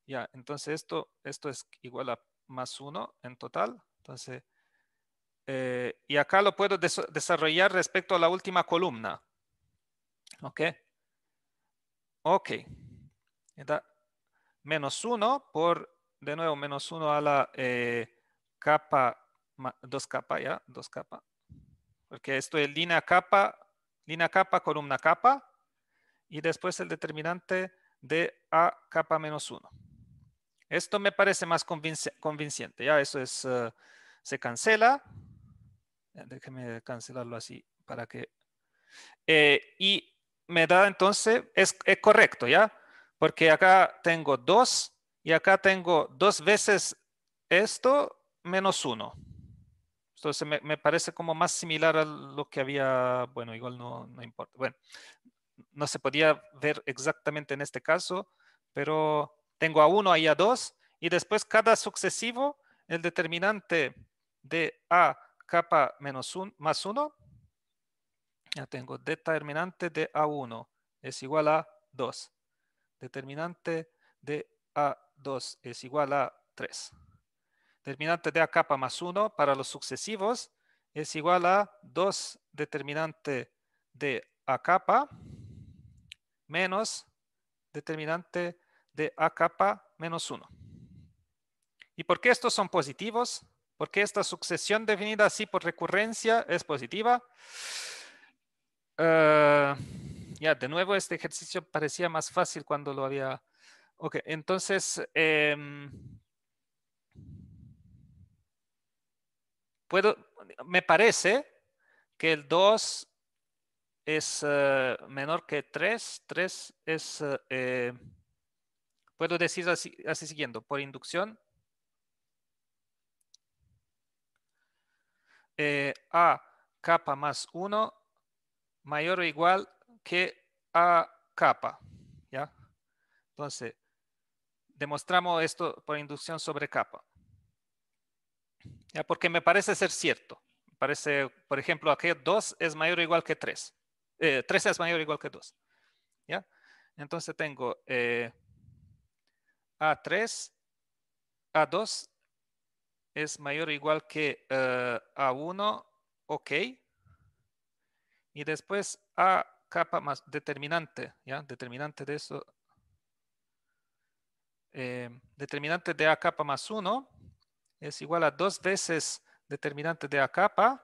Ya, entonces esto es igual a más 1 en total. Entonces, y acá lo puedo desarrollar respecto a la última columna. Ok. Ok. Da menos 1 por, de nuevo, menos 1 a la capa, 2 capa, ya, 2 capa. Porque esto es línea capa, columna capa. Y después el determinante de a capa menos 1. Esto me parece más convincente. Ya, eso es, se cancela. Déjeme cancelarlo así para que... y me da entonces, es correcto, ¿ya? Porque acá tengo 2 y acá tengo 2 veces esto menos 1. Entonces me parece como más similar a lo que había, bueno, igual no importa. Bueno, no se podía ver exactamente en este caso, pero tengo a 1 y a 2 y después cada sucesivo, el determinante de a capa menos 1 más 1, ya tengo determinante de A1 es igual a 2. Determinante de A2 es igual a 3. Determinante de A capa más 1 para los sucesivos es igual a 2 determinante de A capa menos determinante de A capa menos 1. ¿Y por qué estos son positivos? ¿Por qué esta sucesión definida así por recurrencia es positiva? Ya, de nuevo, este ejercicio parecía más fácil cuando lo había... Ok, entonces, me parece que el 2 es menor que 3. 3 es, puedo decir así siguiendo, por inducción. A capa más 1 mayor o igual que A capa, ¿ya? Entonces, demostramos esto por inducción sobre capa. ¿Ya? Porque me parece ser cierto. Me parece, por ejemplo, que 2 es mayor o igual que 3. 3 es mayor o igual que 2. ¿Ya? Entonces tengo A3, A2 es mayor o igual que A1, ok. Y después A capa más determinante, ¿ya? Determinante de eso. Determinante de A capa más 1 es igual a 2 veces determinante de A capa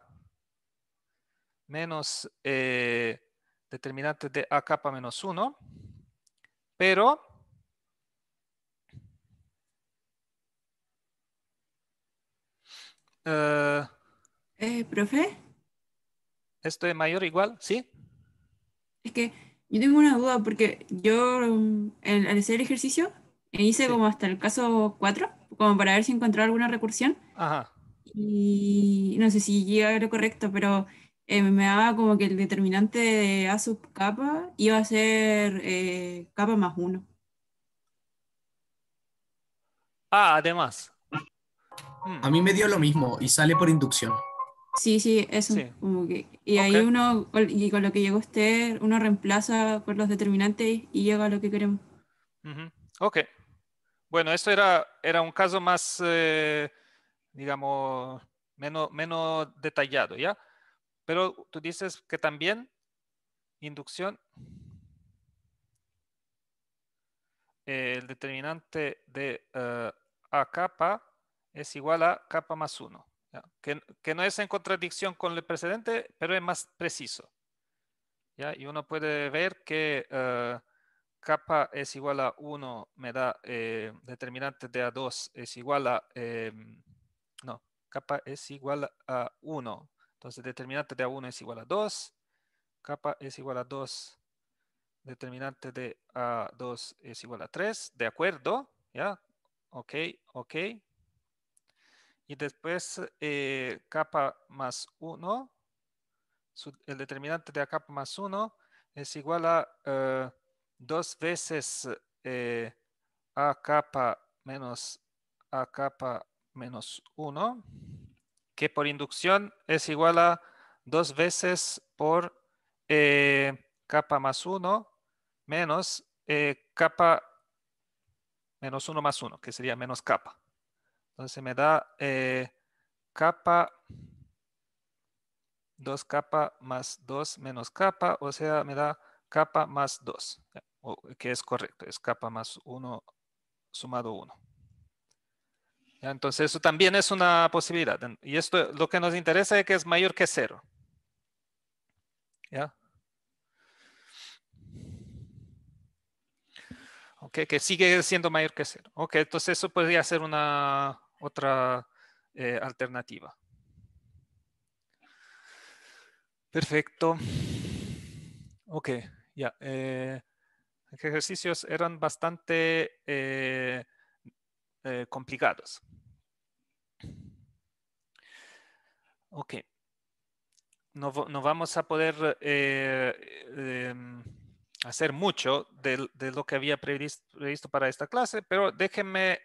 menos determinante de A capa menos 1, pero Profe, esto es mayor o igual, ¿sí? es que yo tengo una duda porque yo al hacer el ejercicio hice Sí. como hasta el caso 4 como para ver si encontraba alguna recursión. Ajá. Y no sé si llega a lo correcto, pero me daba como que el determinante de A sub capa iba a ser capa más 1. Ah, además. A mí me dio lo mismo y sale por inducción. Sí, sí, eso. Sí. Como que, y Ok. ahí uno, y con lo que llegó usted, uno reemplaza con los determinantes y llega a lo que queremos. Ok. Bueno, esto era un caso más, digamos, menos detallado, ¿ya? Pero tú dices que también inducción, el determinante de A capa es igual a capa más 1. Que no es en contradicción con el precedente, pero es más preciso. ¿Ya? Y uno puede ver que capa es igual a 1, me da determinante de A2 es igual a, no, capa es igual a 1, Entonces, determinante de A1 es igual a 2. Capa es igual a 2. Determinante de A2 es igual a 3. ¿De acuerdo? ¿Ya? Ok, ok. Y después capa más 1. El determinante de A capa más 1 es igual a 2 veces A capa menos A capa menos 1, que por inducción es igual a 2 veces por capa más 1 menos capa menos 1 más 1, que sería menos capa. Entonces me da capa 2 capa más 2 menos capa, o sea, me da capa más 2, que es correcto, es capa más 1 sumado 1. ¿Ya? Entonces eso también es una posibilidad. Y esto lo que nos interesa es que es mayor que 0. ¿Ya? Ok, que sigue siendo mayor que 0. Ok, entonces eso podría ser una otra alternativa. Perfecto. Ok, ya. Ejercicios eran bastante complicados. Ok. No vamos a poder hacer mucho de lo que había previsto para esta clase, pero déjenme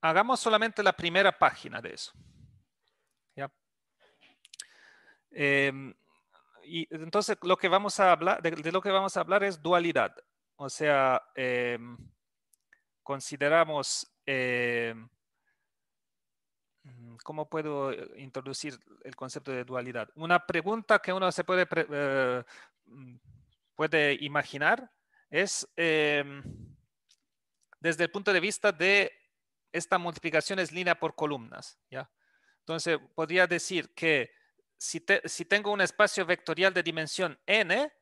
hagamos solamente la primera página de eso. ¿Ya? Y entonces lo que vamos a hablar, de lo que vamos a hablar es dualidad. O sea, consideramos ¿cómo puedo introducir el concepto de dualidad? Una pregunta que uno se puede imaginar es desde el punto de vista de esta multiplicación es línea por columnas. ¿Ya? Entonces, podría decir que si tengo un espacio vectorial de dimensión n,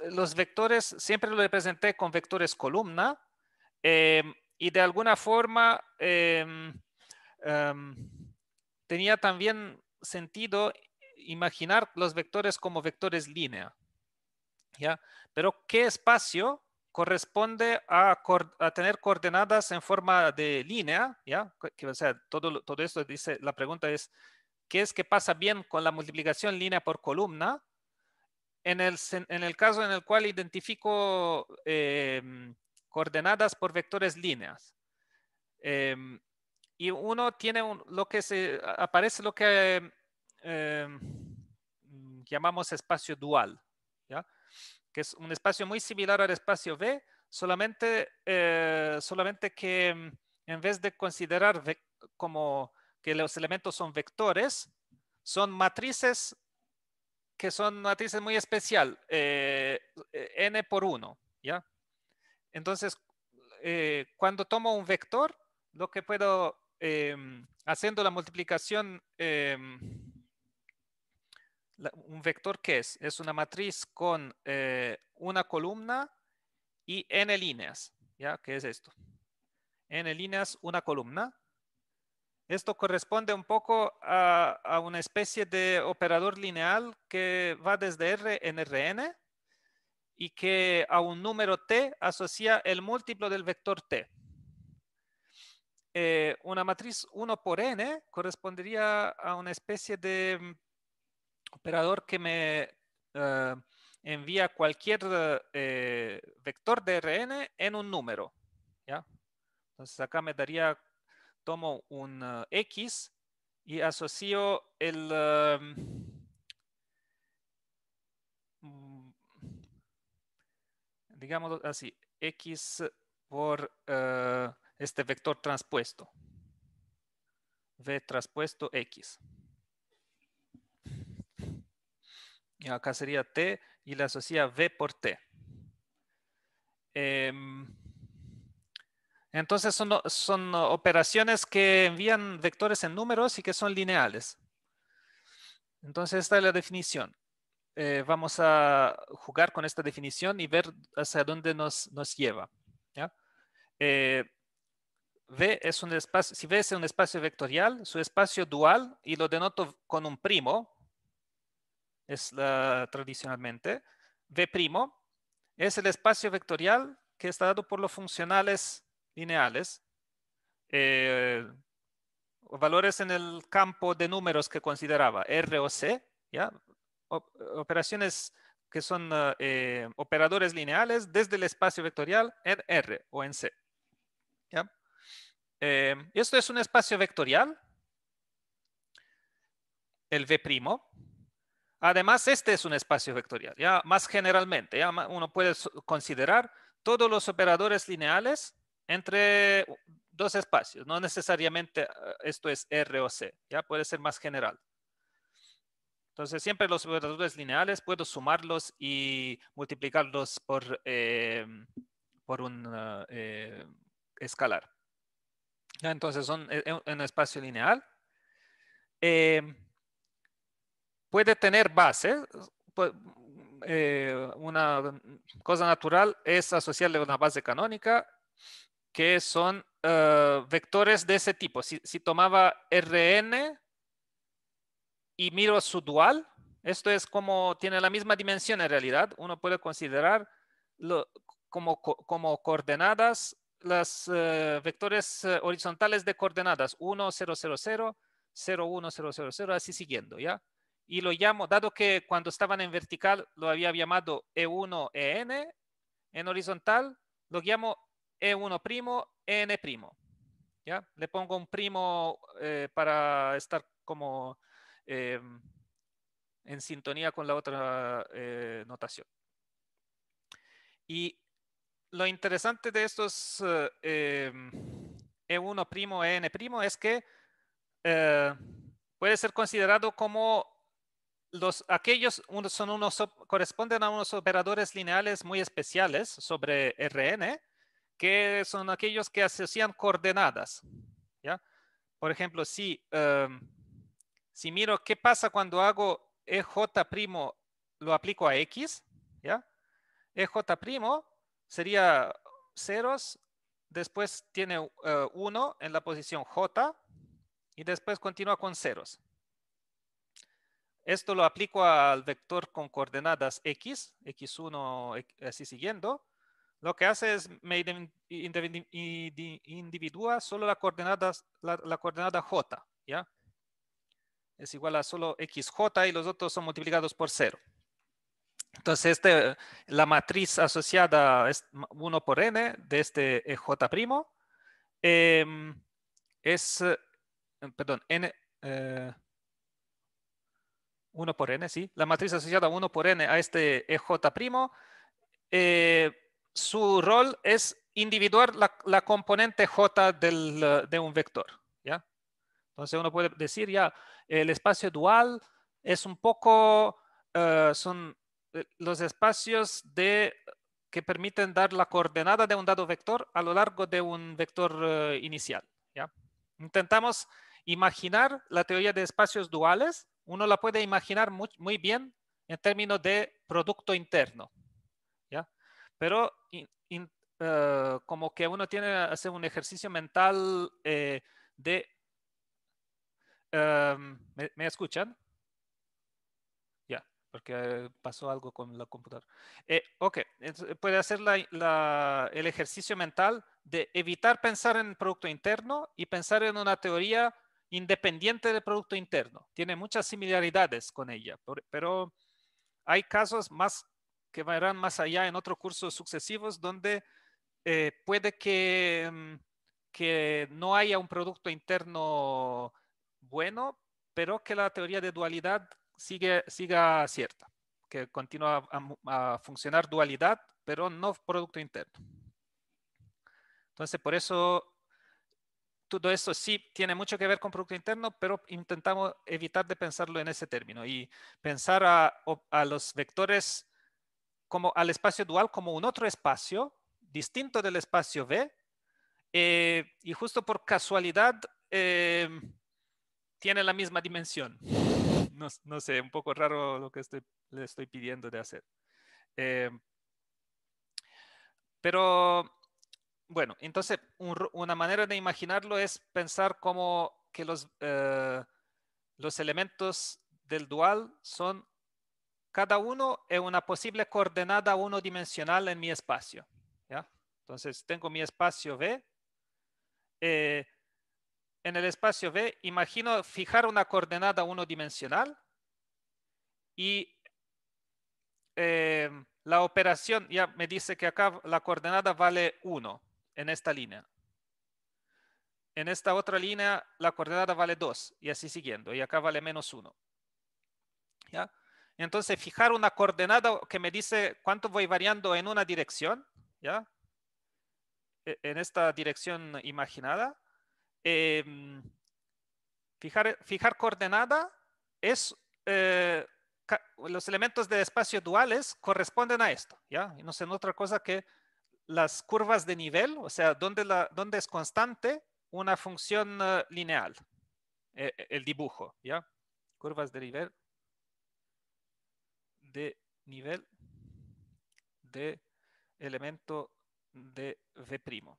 los vectores siempre lo representé con vectores columna y de alguna forma tenía también sentido imaginar los vectores como vectores línea. ¿Ya? Pero ¿qué espacio corresponde a tener coordenadas en forma de línea? ¿Ya? O sea, todo esto dice, la pregunta es, ¿qué es que pasa bien con la multiplicación línea por columna? En el caso en el cual identifico coordenadas por vectores líneas. Y uno tiene aparece lo que llamamos espacio dual, ¿ya? Que es un espacio muy similar al espacio V, solamente que en vez de considerar como que los elementos son vectores, son matrices que son matrices muy especial, n por 1, ¿ya? Entonces, cuando tomo un vector, lo que puedo, haciendo la multiplicación, un vector, ¿qué es? Es una matriz con una columna y n líneas, ¿ya? ¿Qué es esto? N líneas, una columna. Esto corresponde un poco a una especie de operador lineal que va desde R en Rn y que a un número t asocia el múltiplo del vector t. Una matriz 1 por n correspondería a una especie de operador que me envía cualquier vector de Rn en un número. ¿Ya? Entonces acá me daría, tomo un x y asocio el digamos así, x por este vector transpuesto, v transpuesto x. Y acá sería t y le asocia v por t. Entonces son operaciones que envían vectores en números y que son lineales. Entonces esta es la definición. Vamos a jugar con esta definición y ver hacia dónde nos lleva. ¿Ya? V es un espacio, si V es un espacio vectorial, su espacio dual, y lo denoto con un primo, es tradicionalmente, V' es el espacio vectorial que está dado por los funcionales lineales, valores en el campo de números que consideraba, R o C, ¿ya? Operaciones que son operadores lineales desde el espacio vectorial en R o en C. ¿Ya? Esto es un espacio vectorial, el V'. Además, este es un espacio vectorial. Ya más generalmente, ya uno puede considerar todos los operadores lineales entre dos espacios. No necesariamente esto es R o C. Ya puede ser más general. Entonces, siempre los operadores lineales puedo sumarlos y multiplicarlos por un escalar. ¿Ya? Entonces, son un espacio lineal. Puede tener base. Una cosa natural es asociarle una base canónica, que son vectores de ese tipo. Si tomaba Rn y miro su dual, esto es como tiene la misma dimensión en realidad. Uno puede considerar como coordenadas las vectores horizontales de coordenadas 1, 0, 0, 0, 0, 1, 0, 0, 0, así siguiendo, ¿ya? Y lo llamo, dado que cuando estaban en vertical lo había llamado E1, En, en horizontal lo llamo E1', En', ¿ya? Le pongo un primo para estar como en sintonía con la otra notación. Y lo interesante de estos E1', En' es que puede ser considerado como corresponden a unos operadores lineales muy especiales sobre Rn, que son aquellos que asocian coordenadas. ¿Ya? Por ejemplo, si miro qué pasa cuando hago EJ', lo aplico a X, ¿ya? EJ' sería ceros, después tiene 1 en la posición J y después continúa con ceros. Esto lo aplico al vector con coordenadas X, X1, así siguiendo. Lo que hace es me individúa solo la coordenada J, ¿ya? Es igual a solo XJ y los otros son multiplicados por 0. Entonces, la matriz asociada es 1 por n de este J', es, perdón, n, 1 por n, sí. La matriz asociada 1 por n a este EJ', su rol es individuar la componente J de un vector, ¿ya? Entonces uno puede decir ya, el espacio dual es un poco, son los espacios que permiten dar la coordenada de un dado vector a lo largo de un vector inicial, ¿ya? Intentamos imaginar la teoría de espacios duales. Uno la puede imaginar muy bien en términos de producto interno, ¿ya? Pero como que uno tiene que hacer un ejercicio mental de... ¿me escuchan? Ya, porque pasó algo con la computadora. Ok, puede hacer el ejercicio mental de evitar pensar en producto interno y pensar en una teoría independiente del producto interno. Tiene muchas similaridades con ella, pero hay casos que van más allá en otros cursos sucesivos donde puede que no haya un producto interno bueno, pero que la teoría de dualidad siga cierta, que continúa a funcionar dualidad, pero no producto interno. Entonces, por eso todo esto sí tiene mucho que ver con producto interno, pero intentamos evitar de pensarlo en ese término y pensar a los vectores como al espacio dual como un otro espacio distinto del espacio V, y justo por casualidad tiene la misma dimensión. No sé, un poco raro lo que le estoy pidiendo de hacer. Pero bueno, entonces una manera de imaginarlo es pensar como que los elementos del dual son cada uno es una posible coordenada unidimensional en mi espacio. ¿Ya? Entonces tengo mi espacio V. En el espacio V imagino fijar una coordenada unidimensional y la operación ya me dice que acá la coordenada vale 1 en esta línea. En esta otra línea la coordenada vale 2 y así siguiendo. Y acá vale -1. ¿Ya? Entonces fijar una coordenada que me dice cuánto voy variando en una dirección. ¿Ya? En esta dirección imaginada. Fijar coordenada es los elementos de espacio duales corresponden a esto, ¿ya? Y no son otra cosa que las curvas de nivel, o sea, donde es constante una función lineal, el dibujo, ¿ya? Curvas de nivel de elemento de V'.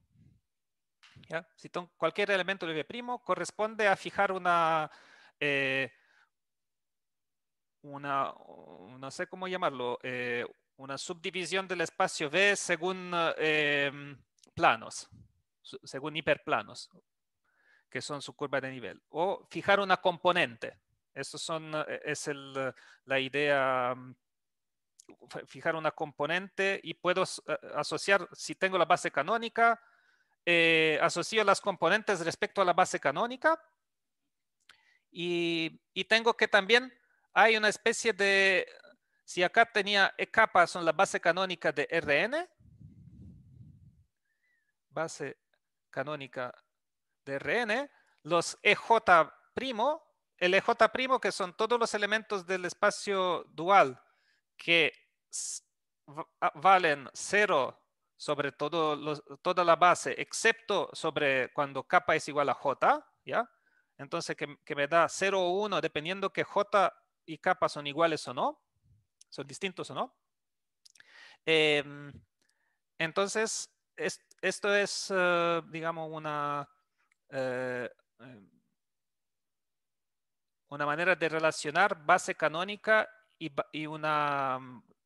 ¿Ya? Si cualquier elemento de V' corresponde a fijar no sé cómo llamarlo, una subdivisión del espacio V según planos, según hiperplanos, que son su curva de nivel. O fijar una componente. Eso es la idea, fijar una componente y puedo asociar, si tengo la base canónica, asocio las componentes respecto a la base canónica y tengo que también hay una especie de, si acá tenía E capa son la base canónica de Rn, base canónica de Rn, los EJ', el EJ' que son todos los elementos del espacio dual que valen 0 sobre toda la base, excepto sobre cuando capa es igual a J, ¿ya? Entonces que me da 0 o 1 dependiendo que J y capa son iguales o no, son distintos o no. Entonces, esto es, digamos, una manera de relacionar base canónica y una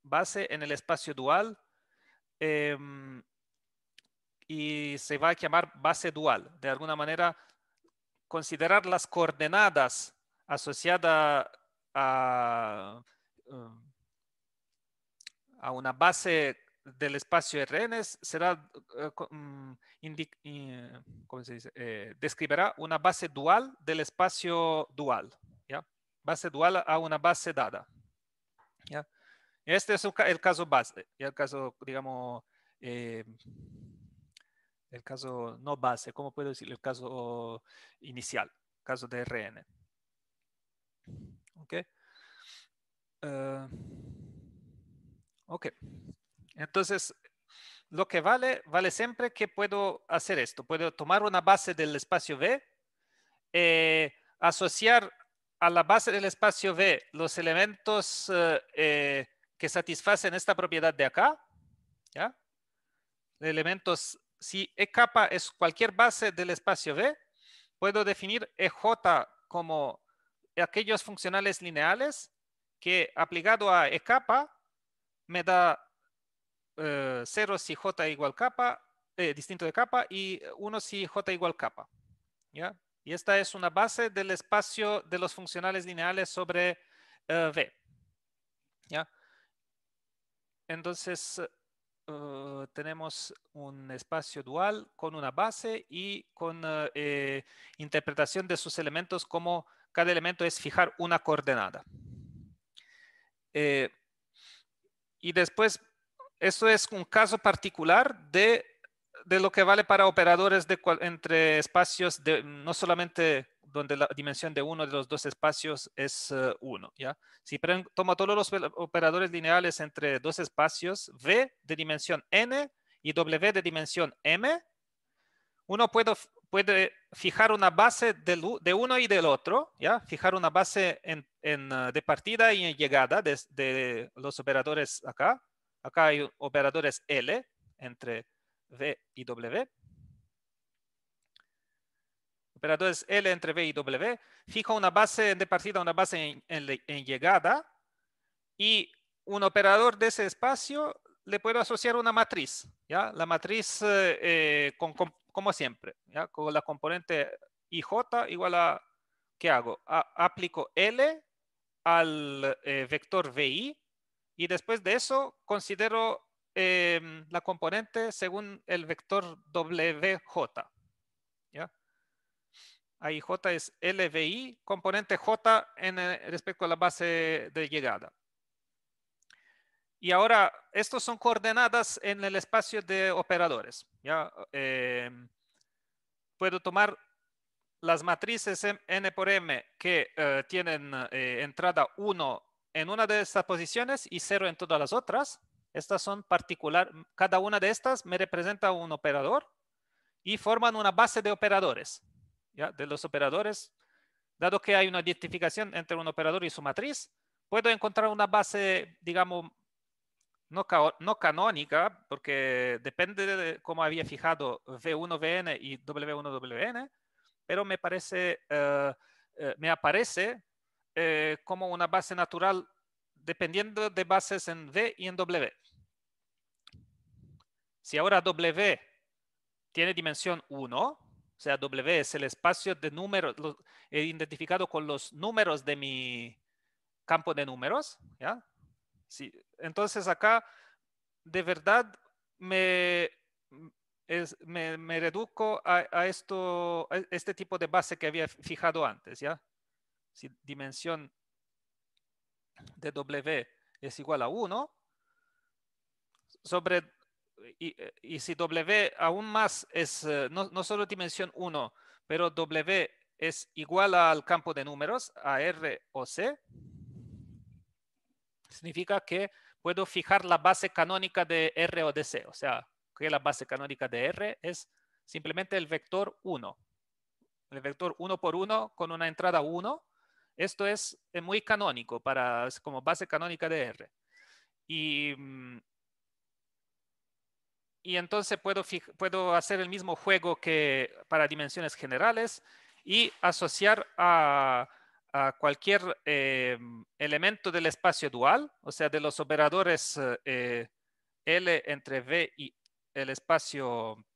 base en el espacio dual. Y se va a llamar base dual. De alguna manera, considerar las coordenadas asociadas a una base del espacio Rn será, ¿cómo se dice? Describirá una base dual del espacio dual. ¿Ya? Base dual a una base dada. ¿Ya? Este es el caso base, y el caso, digamos, el caso no base, ¿cómo puedo decir? El caso inicial, caso de Rn. ¿Ok? Ok. Entonces, lo que vale siempre que puedo hacer esto. Puedo tomar una base del espacio V, asociar a la base del espacio V los elementos que satisfacen esta propiedad de acá. ¿Ya? Elementos, si E capa es cualquier base del espacio V, puedo definir EJ como aquellos funcionales lineales que aplicado a E capa me da 0 si J igual capa, distinto de capa, y 1 si J igual capa. ¿Ya? Y esta es una base del espacio de los funcionales lineales sobre V. ¿Ya? Entonces, tenemos un espacio dual con una base y con interpretación de sus elementos como cada elemento es fijar una coordenada. Y después, esto es un caso particular de lo que vale para operadores entre espacios, no solamente donde la dimensión de uno de los dos espacios es 1. ¿Ya? Si tomo todos los operadores lineales entre dos espacios, V de dimensión n y W de dimensión m, uno puede fijar una base de uno y del otro, ¿ya? Fijar una base de partida y en llegada de los operadores acá. Acá hay operadores L entre V y W. Operadores L entre V y W. Fijo una base de partida, una base en llegada. Y un operador de ese espacio le puedo asociar una matriz. ¿Ya? La matriz, como siempre, ¿ya? Con la componente IJ igual a, ¿qué hago? Aplico L al vector VI y después de eso considero la componente según el vector WJ. ¿Ya? Ahí J es LVI, componente J en respecto a la base de llegada. Y ahora, estos son coordenadas en el espacio de operadores. ¿Ya? Puedo tomar las matrices n por m que tienen entrada 1 en una de estas posiciones y 0 en todas las otras. Estas son particulares. Cada una de estas me representa un operador y forman una base de operadores. ¿Ya? De los operadores, dado que hay una identificación entre un operador y su matriz, puedo encontrar una base, digamos, no canónica, porque depende de cómo había fijado V1VN y W1WN, pero me parece, me aparece como una base natural dependiendo de bases en V y en W. Si ahora W tiene dimensión 1, o sea, W es el espacio de números identificado con los números de mi campo de números, ¿ya? Sí. Entonces acá de verdad me reduzco a este tipo de base que había fijado antes, ¿ya? Si dimensión de W es igual a 1, y si W aún más es no solo dimensión 1, pero W es igual al campo de números, a R o C, significa que puedo fijar la base canónica de R o de C. O sea, que la base canónica de R es simplemente el vector 1. El vector 1 por 1 con una entrada 1. Esto es muy canónico como base canónica de R. Y entonces puedo hacer el mismo juego que para dimensiones generales y asociar a cualquier elemento del espacio dual, o sea, de los operadores L entre V y el espacio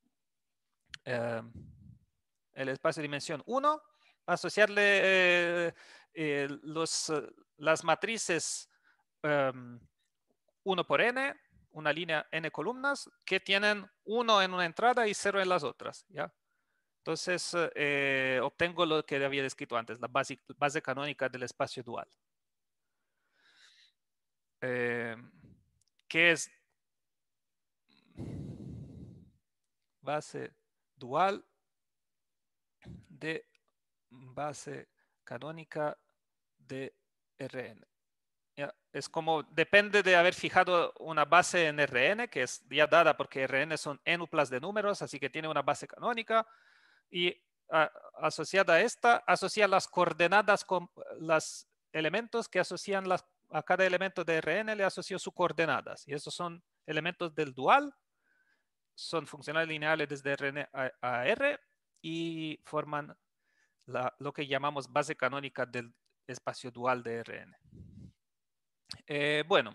dimensión 1, asociarle las matrices 1 por n, una línea n columnas, que tienen 1 en una entrada y 0 en las otras. ¿Ya? Entonces, obtengo lo que había descrito antes, la base canónica del espacio dual. ¿Qué es base dual de base canónica de Rn? ¿Ya? Es como, depende de haber fijado una base en Rn, que es ya dada porque Rn son n-uplas de números, así que tiene una base canónica, y asociada a esta, asocia las coordenadas con los elementos que asocian a cada elemento de Rn, le asocio sus coordenadas, y esos son elementos del dual, son funcionales lineales desde Rn a R, y forman lo que llamamos base canónica del espacio dual de Rn. Bueno,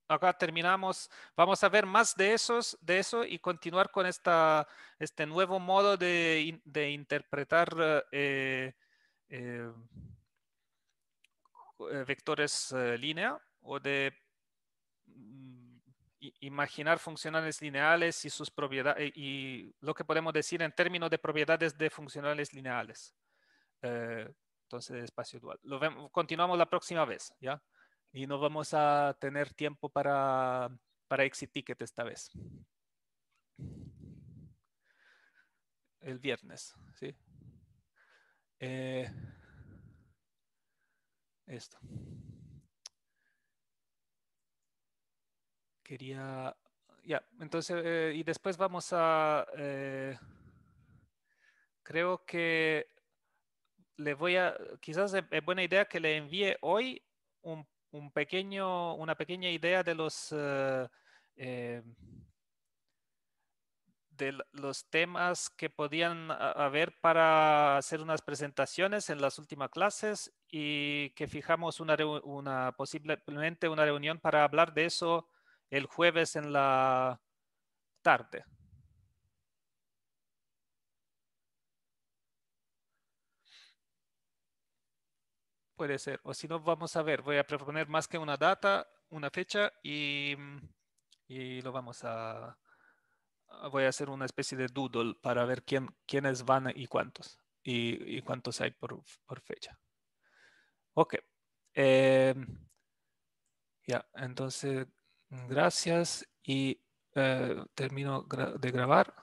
acá terminamos. Vamos a ver más de eso y continuar con este nuevo modo de interpretar vectores línea o de imaginar funcionales lineales y sus propiedades y lo que podemos decir en términos de propiedades de funcionales lineales. Entonces, espacio dual. Continuamos la próxima vez, ¿ya? Y no vamos a tener tiempo para exit ticket esta vez. El viernes, ¿sí? Esto. Quería... Ya, entonces, y después vamos a... creo que quizás es buena idea que le envíe hoy una pequeña idea de de los temas que podían haber para hacer unas presentaciones en las últimas clases y que fijamos posiblemente una reunión para hablar de eso el jueves en la tarde. Puede ser, o si no, vamos a ver, voy a proponer más que una data, una fecha y lo voy a hacer una especie de doodle para ver quiénes van y cuántos, y cuántos hay por fecha. Ok. Ya, entonces, gracias y termino de grabar.